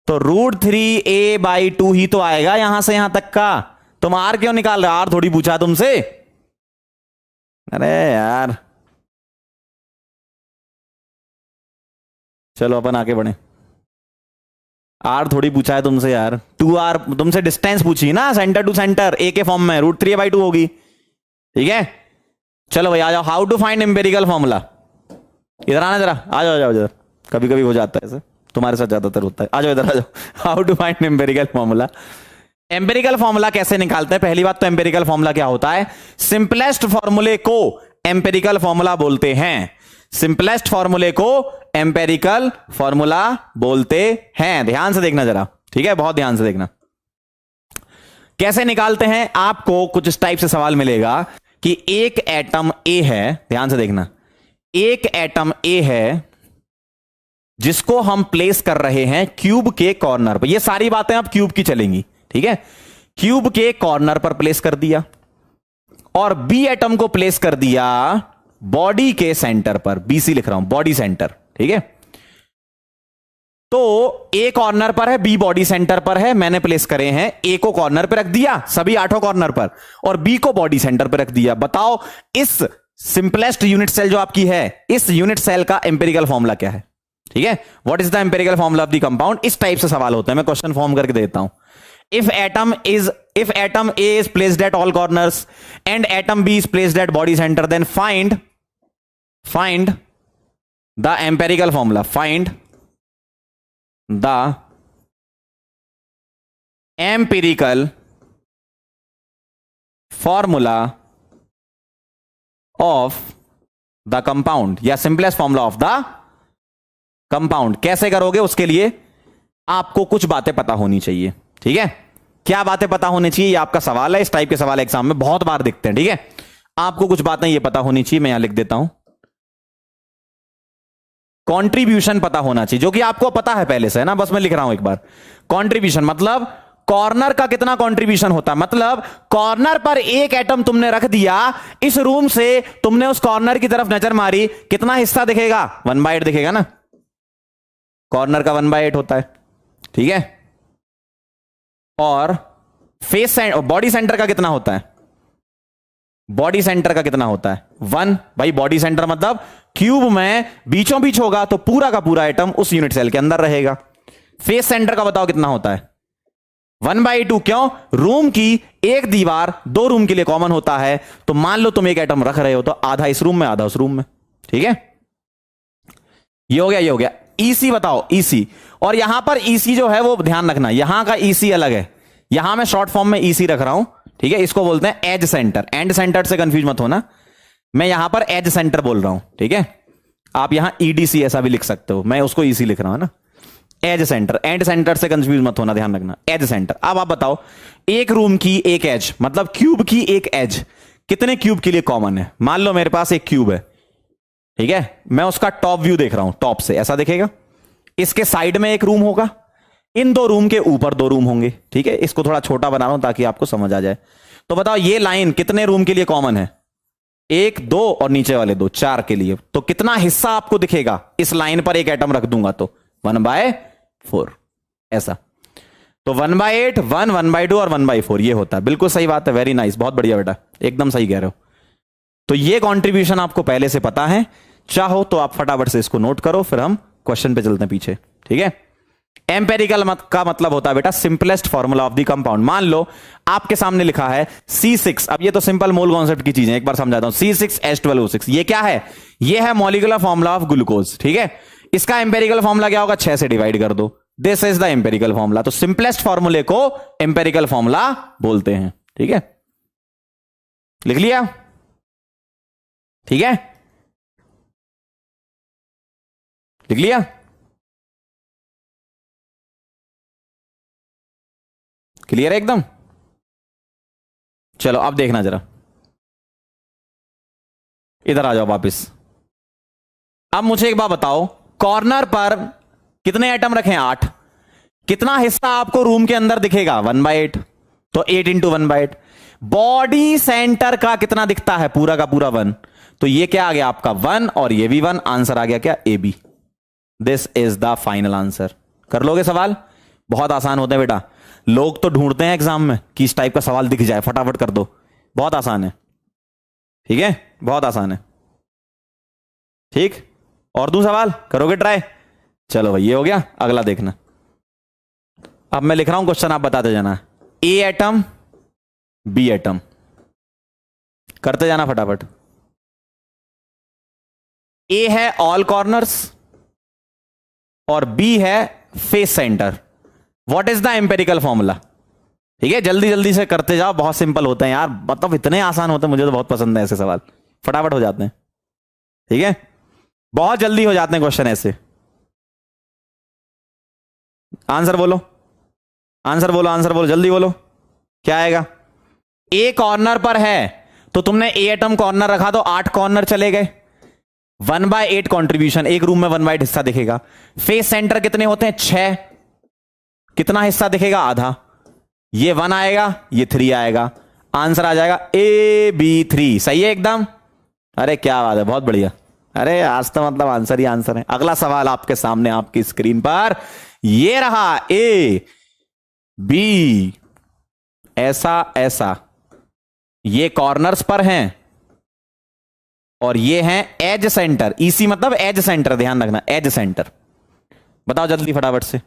तो √3a/2 ही तो आएगा यहां से यहां तक का। तुम आर क्यों निकाल रहे हो, आर थोड़ी पूछा तुमसे। अरे यार चलो अपन आगे बढ़े। आर थोड़ी पूछा है तुमसे यार, 2r तुमसे डिस्टेंस पूछी ना, सेंटर टू सेंटर, ए के फॉर्म में √3a/2 होगी। ठीक है, चलो भाई आ जाओ। How to find empirical formula. इधर आना जरा, आ जाओ जाओ इधर, कभी कभी हो जाता है ऐसे, तुम्हारे साथ ज्यादातर होता है। आ जाओ इधर, आ जाओ। How to find empirical formula. Empirical formula कैसे निकालते हैं? पहली बात तो एम्पेरिकल फॉर्मूला क्या होता है, सिंपलेस्ट फॉर्मूले को एम्पेरिकल फॉर्मूला बोलते हैं। सिंपलेस्ट फॉर्मूले को एम्पेरिकल फॉर्मूला बोलते हैं। ध्यान से देखना जरा, ठीक है, बहुत ध्यान से देखना। कैसे निकालते हैं, आपको कुछ इस टाइप से सवाल मिलेगा कि एक एटम ए है, ध्यान से देखना, एक एटम ए है जिसको हम प्लेस कर रहे हैं क्यूब के कॉर्नर पर। ये सारी बातें अब क्यूब की चलेंगी, ठीक है। क्यूब के कॉर्नर पर प्लेस कर दिया और बी एटम को प्लेस कर दिया बॉडी के सेंटर पर, बीसी लिख रहा हूं, बॉडी सेंटर, ठीक है। तो ए कॉर्नर पर है, बी बॉडी सेंटर पर है, मैंने प्लेस करे हैं, ए को कॉर्नर पर रख दिया सभी 8 कॉर्नर पर, और बी को बॉडी सेंटर पर रख दिया। बताओ इस सिंपलेस्ट यूनिट सेल जो आपकी है, इस यूनिट सेल का एम्पिरिकल फॉर्मूला क्या है? ठीक है, what is the empirical formula of the compound? इस टाइप से सवाल होता है, मैं क्वेश्चन फॉर्म करके देता हूं. If atom A is placed at all corners and atom B is placed at body center, then find the empirical formula. Find the empirical formula of the compound या simplest formula of the compound. कैसे करोगे? उसके लिए आपको कुछ बातें पता होनी चाहिए. ठीक है, क्या बातें पता होनी चाहिए? ये आपका सवाल है. इस टाइप के सवाल एग्जाम में बहुत बार दिखते हैं. ठीक है, आपको कुछ बातें ये पता होनी चाहिए. मैं यहां लिख देता हूं, कंट्रीब्यूशन पता होना चाहिए, जो कि आपको पता है पहले से, है ना. बस मैं लिख रहा हूं एक बार. कंट्रीब्यूशन मतलब कॉर्नर का कितना कंट्रीब्यूशन होता है. मतलब कॉर्नर पर एक एटम तुमने रख दिया, इस रूम से तुमने उस कॉर्नर की तरफ नजर मारी, कितना हिस्सा दिखेगा? 1/8 दिखेगा ना. कॉर्नर का 1/8 होता है. ठीक है, और फेस बॉडी सेंटर का कितना होता है? बॉडी सेंटर का कितना होता है? 1. भाई बॉडी सेंटर मतलब क्यूब में बीचों बीच होगा, तो पूरा का पूरा एटम उस यूनिट सेल के अंदर रहेगा. फेस सेंटर का बताओ कितना होता है? 1/2. क्यों? रूम की एक दीवार 2 रूम के लिए कॉमन होता है, तो मान लो तुम एक एटम रख रहे हो, तो आधा इस रूम में आधा उस रूम में. ठीक है, ये हो गया, ये हो गया. ईसी बताओ, ईसी. और यहां पर ईसी जो है वो ध्यान रखना, यहां का ईसी अलग है. यहां मैं शॉर्ट फॉर्म में ईसी रख रहा हूं. ठीक है, इसको बोलते हैं एज सेंटर. एंड सेंटर से कंफ्यूज मत होना, मैं यहां पर एज सेंटर बोल रहा हूं. ठीक है, आप यहां ईडीसी ऐसा भी लिख सकते हो, मैं उसको ईसी लिख रहा हूं ना. एज सेंटर, एंड सेंटर से कंफ्यूज मत होना, ध्यान रखना. Edge center. अब आप बताओ, एक रूम की एक एज मतलब क्यूब की एक एज कितने क्यूब के लिए कॉमन है? मान लो मेरे पास एक क्यूब है. ठीक है, मैं उसका टॉप व्यू देख रहा हूं. टॉप से ऐसा दिखेगा. इसके साइड में एक रूम होगा, इन 2 रूम के ऊपर 2 रूम होंगे. ठीक है, इसको थोड़ा छोटा बना रहा हूं ताकि आपको समझ आ जाए. तो बताओ ये लाइन कितने रूम के लिए कॉमन है? 1, 2 और नीचे वाले 2, 4 के लिए. तो कितना हिस्सा आपको दिखेगा? इस लाइन पर एक एटम रख दूंगा तो 1/4 ऐसा. तो 1/8, 1, 1/2 और 1/4 ये होता है. बिल्कुल सही बात है, वेरी नाइस, बहुत बढ़िया बेटा, एकदम सही कह रहे हो. तो ये कॉन्ट्रीब्यूशन आपको पहले से पता है. चाहो तो आप फटाफट से इसको नोट करो, फिर हम क्वेश्चन पे चलते हैं पीछे. ठीक है, एम्पेरिकल का मतलब होता है बेटा simplest formula of the compound. मान लो आपके सामने लिखा है C6. अब ये तो सिंपल मोल कॉन्सेप्ट की चीजें, एक बार समझाता हूं. C6H12O6 ये क्या है? ये है मॉलिक्यूलर फॉर्मूला ऑफ ग्लूकोज. ठीक है, इसका एम्पेरिकल फॉर्मूला क्या होगा? 6 से डिवाइड कर दो. This is the empirical formula. तो सिंपलेस्ट फॉर्मूले को एम्पेरिकल फॉर्मूला बोलते हैं. ठीक है, लिख लिया? ठीक है, लिख लिया? क्लियर है एकदम? चलो अब देखना जरा, इधर आ जाओ वापस. अब मुझे एक बात बताओ, कॉर्नर पर कितने एटम रखें? 8. कितना हिस्सा आपको रूम के अंदर दिखेगा? 1/8. तो 8 × 1/8. बॉडी सेंटर का कितना दिखता है? पूरा का पूरा 1. तो ये क्या आ गया आपका? 1 और ये भी 1. आंसर आ गया क्या? AB. This is the final answer. कर लोगे सवाल? बहुत आसान होते हैं बेटा. लोग तो ढूंढते हैं एग्जाम में कि इस टाइप का सवाल दिख जाए, फटाफट कर दो. बहुत आसान है. ठीक है, बहुत आसान है. ठीक, और दूं सवाल? करोगे ट्राई? चलो भाई, ये हो गया. अगला देखना. अब मैं लिख रहा हूं क्वेश्चन, आप बताते जाना. A एटम, B एटम, करते जाना फटाफट. A है ऑल कॉर्नर्स और B है face centre. What is the empirical formula? ठीक है, जल्दी जल्दी से करते जाओ, बहुत सिंपल होते हैं यार, मतलब इतने आसान होते हैं, मुझे तो बहुत पसंद है ऐसे सवाल, फटाफट हो जाते हैं. ठीक है, बहुत जल्दी हो जाते हैं क्वेश्चन ऐसे. आंसर बोलो, आंसर बोलो, आंसर बोलो, जल्दी बोलो. क्या आएगा? ए कॉर्नर पर है तो तुमने ए एटम कॉर्नर रखा तो 8 कॉर्नर चले गए. 1/8 कॉन्ट्रीब्यूशन, एक रूम में 1/8 हिस्सा दिखेगा. फेस सेंटर कितने होते हैं? 6. कितना हिस्सा दिखेगा? आधा. ये 1 आएगा, ये 3 आएगा. आंसर आ जाएगा AB3. सही है एकदम? अरे क्या बात है, बहुत बढ़िया. अरे आज तो मतलब आंसर ही आंसर है. अगला सवाल आपके सामने आपकी स्क्रीन पर ये रहा. A B ऐसा ऐसा, ये कॉर्नर्स पर हैं, और ये है एज सेंटर। ईसी मतलब एज सेंटर, ध्यान रखना, एज सेंटर। बताओ जल्दी फटाफट से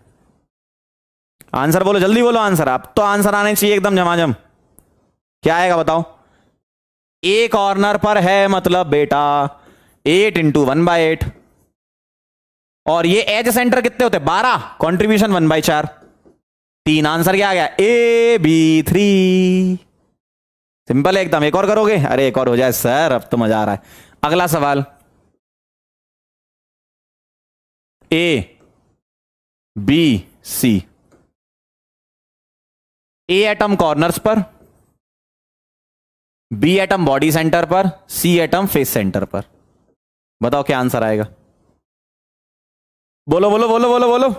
आंसर बोलो, जल्दी बोलो आंसर। आप तो आंसर आने चाहिए एकदम झमाझम। क्या आएगा बताओ? ए कॉर्नर पर है मतलब बेटा 8 इंटू 1/8, और ये एज सेंटर कितने होते? 12, कॉन्ट्रीब्यूशन 1/4, 3। आंसर क्या आ गया? AB3। सिंपल है एकदम। एक और करोगे? अरे एक और हो जाए सर, अब तो मजा आ रहा है। अगला सवाल, ABC। ए एटम कॉर्नर्स पर, बी एटम बॉडी सेंटर पर, सी एटम फेस सेंटर पर। बताओ क्या आंसर आएगा? बोलो बोलो बोलो बोलो बोलो।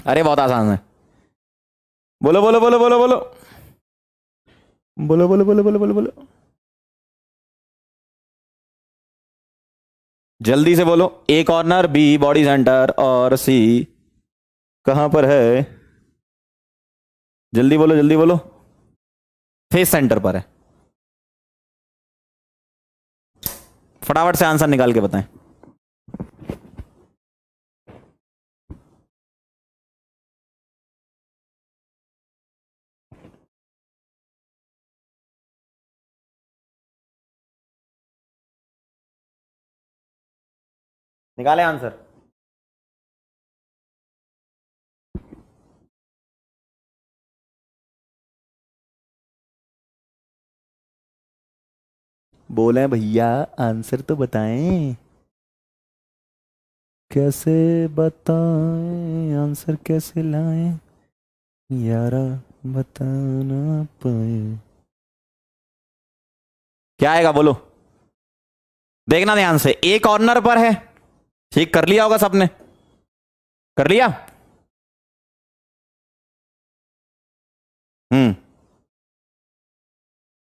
अरे बहुत आसान है। बोलो बोलो बोलो बोलो बोलो बोलो बोलो बोलो बोलो बोलो बोलो जल्दी से बोलो। ए कॉर्नर, बी बॉडी सेंटर और सी कहां पर है? जल्दी बोलो जल्दी बोलो। फेस सेंटर पर है। फटाफट से आंसर निकाल के बताएं। निकाले आंसर? बोले भैया आंसर तो बताएं। कैसे बताएं आंसर, कैसे लाएं यारा, बताना पाए। क्या आएगा बोलो? देखना ध्यान से। ए कॉर्नर पर है, ठीक कर लिया होगा सबने? कर लिया?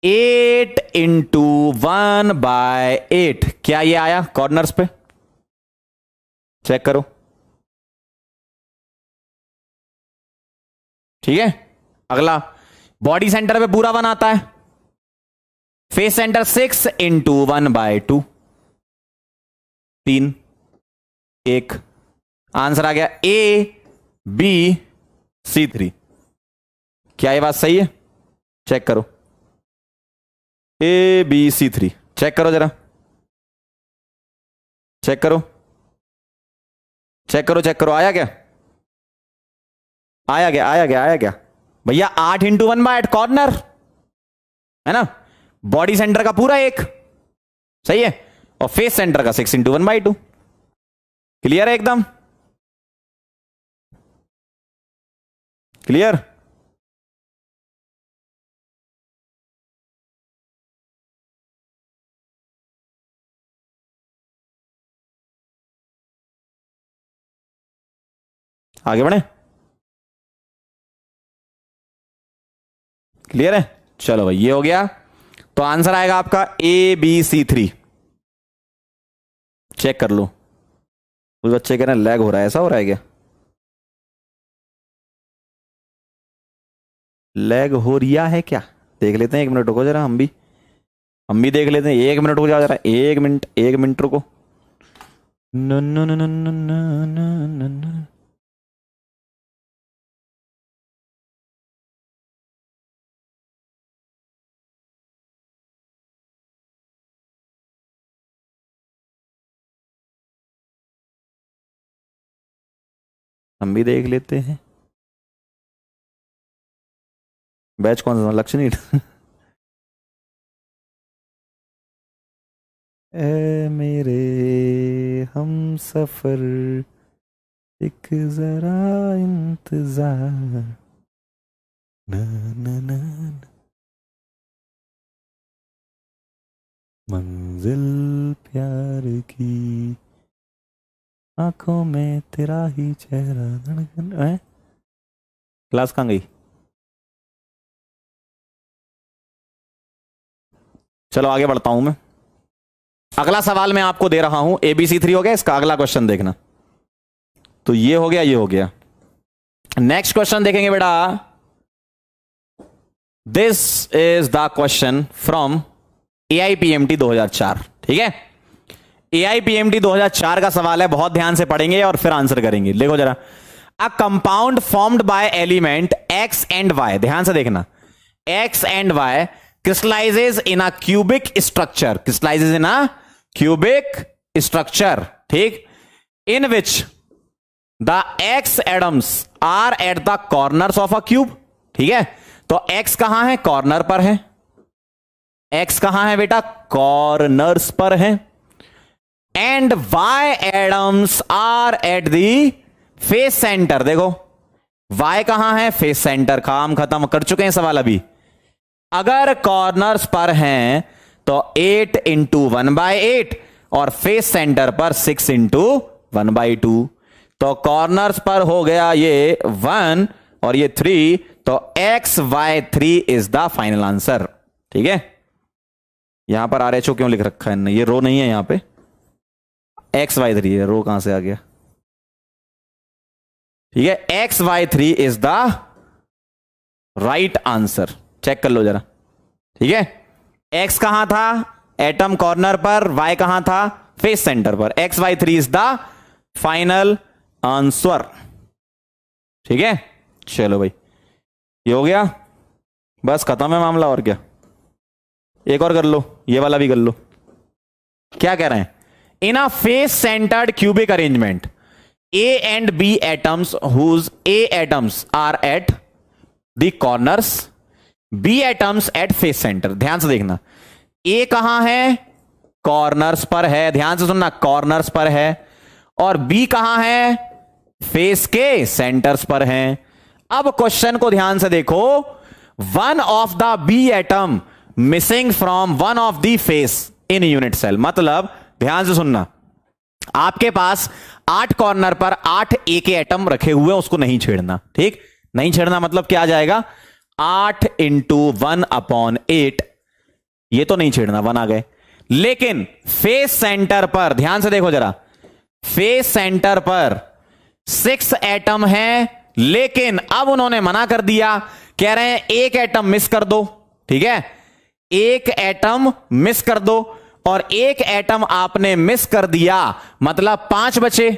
8 इंटू 1/8, क्या ये आया कॉर्नर्स पे? चेक करो। ठीक है। अगला, बॉडी सेंटर पे पूरा 1 आता है। Face centre 6 into 1/2, 3, 1। आंसर आ गया ABC3। क्या ये बात सही है? चेक करो। ABC3 चेक करो जरा, चेक करो चेक करो चेक करो। आया क्या? आया क्या? आया क्या? आया क्या भैया? 8 इंटू 1/8 कॉर्नर है ना, बॉडी सेंटर का पूरा 1, सही है, और फेस सेंटर का 6 इंटू 1/2। क्लियर है एकदम? क्लियर? आगे बढ़े? क्लियर है? चलो भाई ये हो गया। तो आंसर आएगा आपका ABC3। चेक कर लो। उस बच्चे के ना लैग हो रहा है, ऐसा हो रहा है क्या? लैग हो रिया है क्या? देख लेते हैं, 1 मिनट रुको जरा। हम भी देख लेते हैं। 1 मिनट रुको जरा, 1 मिनट 1 मिनट रुको। न न न न न न न न। हम भी देख लेते हैं। बैच कौन सा? लक्ष्य नीट। ए मेरे हम सफर, एक जरा इंतजार, न न न न। मंजिल प्यार की, आंखों में तेरा ही चेहरा, धड़कन है। क्लास कहाँ गई? चलो आगे बढ़ता हूं मैं। अगला सवाल मैं आपको दे रहा हूं। ABC3 हो गया, इसका अगला क्वेश्चन देखना। तो ये हो गया, ये हो गया। नेक्स्ट क्वेश्चन देखेंगे बेटा। This is the question from AIPMT 2004, ठीक है। AIPMT 2004 का सवाल है, बहुत ध्यान से पढ़ेंगे और फिर आंसर करेंगे। देखो जरा, a compound formed by element X and Y, ध्यान से देखना, X and Y crystallizes in a cubic structure, crystallizes in a cubic structure, ठीक, in which the X atoms are at the corners of a cube, ठीक है। तो X कहां है? Corner पर है। X कहां है बेटा? कॉर्नर्स पर है। And Y atoms are at the face centre, देखो Y कहां है? Face centre. काम खत्म, कर चुके हैं सवाल अभी। अगर कॉर्नर्स पर हैं तो 8 इंटू 1/8 और फेस सेंटर पर 6 इंटू 1/2। तो कॉर्नर्स पर हो गया ये 1 और ये 3, तो XY3 is the final answer, ठीक है। यहां पर RHO क्यों लिख रखा है? ये रो नहीं है यहां पे, XY3 है, रो कहां से आ गया? ठीक है, XY3 is the right answer. Check कर लो जरा, ठीक है। X कहां था? एटम कॉर्नर पर। Y कहां था? फेस सेंटर पर। XY3 is the final answer, ठीक है। चलो भाई, ये हो गया, बस खत्म है मामला। और क्या, एक और कर लो, ये वाला भी कर लो। क्या कह रहे हैं? In a face centred cubic arrangement, A and B atoms whose A atoms are at the corners, B atoms at face center। ध्यान से देखना, A कहां है? कॉर्नर्स पर है। ध्यान से सुनना, कॉर्नर्स पर है। और B कहां है? फेस के सेंटर्स पर है। अब क्वेश्चन को ध्यान से देखो, one of the B atom missing from one of the face in unit cell. मतलब ध्यान से सुनना, आपके पास 8 कॉर्नर पर 8 A के एटम रखे हुए हैं, उसको नहीं छेड़ना, ठीक। नहीं छेड़ना मतलब क्या आ जाएगा? 8 इंटू 1/8, ये तो नहीं छेड़ना, 1 आ गए। लेकिन फेस सेंटर पर ध्यान से देखो जरा, फेस सेंटर पर 6 एटम है, लेकिन अब उन्होंने मना कर दिया, कह रहे हैं एक एटम मिस कर दो, ठीक है। एक एटम मिस कर दो, और एक एटम आपने मिस कर दिया, मतलब 5 बचे।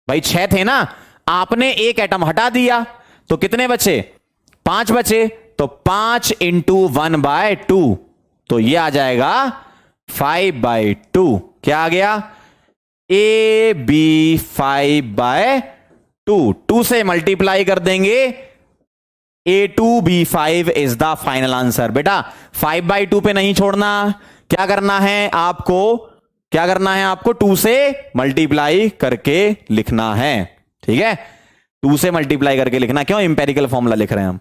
भाई 6 थे ना, आपने एक एटम हटा दिया, तो कितने बचे? 5 बचे। तो 5 इंटू 1/2, तो ये आ जाएगा 5/2। क्या आ गया? AB 5/2। 2 से मल्टीप्लाई कर देंगे, A2B5 is the final answer. बेटा 5/2 पे नहीं छोड़ना, क्या करना है आपको? क्या करना है आपको? 2 से मल्टीप्लाई करके लिखना है, ठीक है। 2 से मल्टीप्लाई करके लिखना। क्यों? इंपेरिकल फॉर्मूला लिख रहे हैं हम,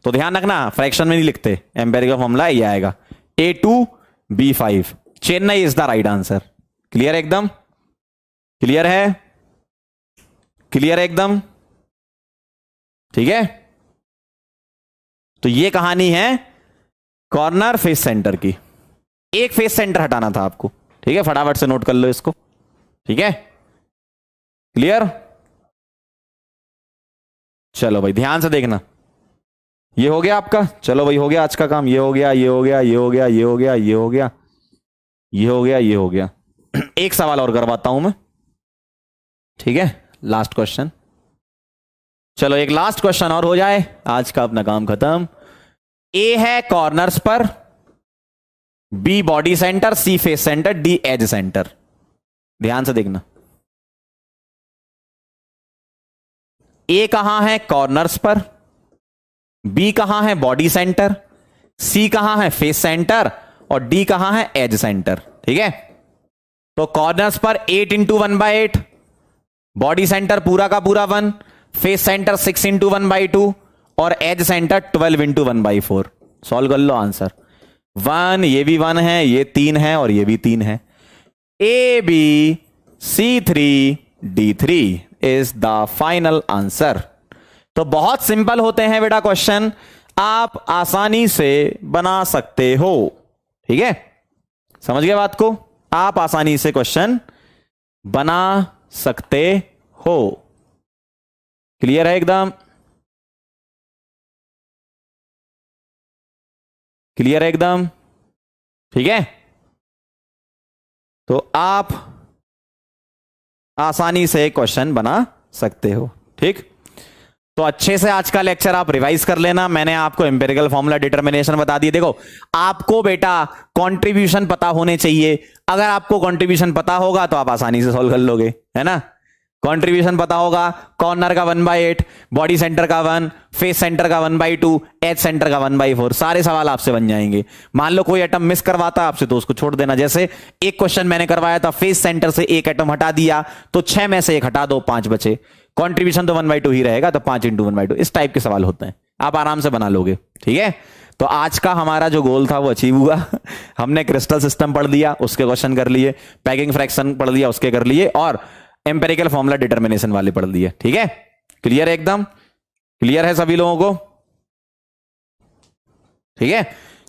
तो ध्यान रखना, फ्रैक्शन में नहीं लिखते, एम्पेरिकल फॉर्मूला ये आएगा, A2B5। Chennai is the right answer. Clear? एकदम क्लियर है? क्लियर है एकदम, ठीक है। तो ये कहानी है कॉर्नर फेस सेंटर की। एक फेस सेंटर हटाना था आपको, ठीक है। फटाफट से नोट कर लो इसको, ठीक है। क्लियर? चलो भाई ध्यान से देखना, ये हो गया आपका। चलो भाई, हो गया आज का काम। ये हो गया, ये हो गया, ये हो गया, ये हो गया, ये हो गया, ये हो गया, ये हो गया। एक सवाल और करवाता हूं मैं, ठीक है। लास्ट क्वेश्चन, चलो एक लास्ट क्वेश्चन और हो जाए, आज का अपना काम खत्म। ए है कॉर्नर्स पर, B body centre, C face centre, D edge centre. ध्यान से देखना, ए कहां है? कॉर्नर्स पर। बी कहां है? Body centre. सी कहां है? Face centre. और डी कहां है? एज सेंटर, ठीक है। तो कॉर्नर्स पर 8 इंटू 1/8, बॉडी सेंटर पूरा का पूरा 1, फेस सेंटर 6 इंटू 1/2 और एज सेंटर 12 इंटू 1/4। सॉल्व कर लो आंसर। 1, ये भी 1 है, ये 3 है और ये भी 3 है। AB C3D3 is the final answer. तो बहुत सिंपल होते हैं बेटा क्वेश्चन, आप आसानी से बना सकते हो, ठीक है। समझ गए बात को? आप आसानी से क्वेश्चन बना सकते हो। क्लियर है एकदम? क्लियर है एकदम, ठीक है। तो आप आसानी से क्वेश्चन बना सकते हो। ठीक, तो अच्छे से आज का लेक्चर आप रिवाइज कर लेना। मैंने आपको एम्पिरिकल फॉर्मूला डिटर्मिनेशन बता दिए। देखो, आपको बेटा कंट्रीब्यूशन पता होने चाहिए। अगर आपको कंट्रीब्यूशन पता होगा तो आप आसानी से सॉल्व कर लोगे, है ना। कंट्रीब्यूशन पता होगा, कॉर्नर का 1/8, बॉडी सेंटर का 1, फेस सेंटर का 1/2, एज सेंटर का 1/4, सारे सवाल आपसे बन जाएंगे। मान लो कोई एटम मिस करवाता आपसे तो उसको छोड़ देना। जैसे एक क्वेश्चन मैंने करवाया था, फेस सेंटर से एक एटम हटा दिया तो 6 में से एक हटा दो, 5 बचे। कंट्रीब्यूशन तो 1/2 ही रहेगा, तो 5 × 1/2, इस टाइप के सवाल होते हैं, आप आराम से बना लोगे। ठीक है, तो आज का हमारा जो गोल था वो अचीव हुआ। हमने क्रिस्टल सिस्टम पढ़ लिया, उसके क्वेश्चन कर लिए, पैकिंग फ्रैक्शन पढ़ लिया, उसके कर लिए, और एम्पिरिकल फॉर्मूला डिटर्मिनेशन वाले पढ़ लिए। ठीक है, क्लियर है, एकदम क्लियर है सभी लोगों को। ठीक है,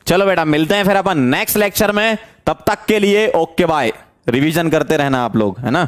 चलो बेटा मिलते हैं फिर अपन नेक्स्ट लेक्चर में। तब तक के लिए ओके बाय। रिवीजन करते रहना आप लोग, है ना।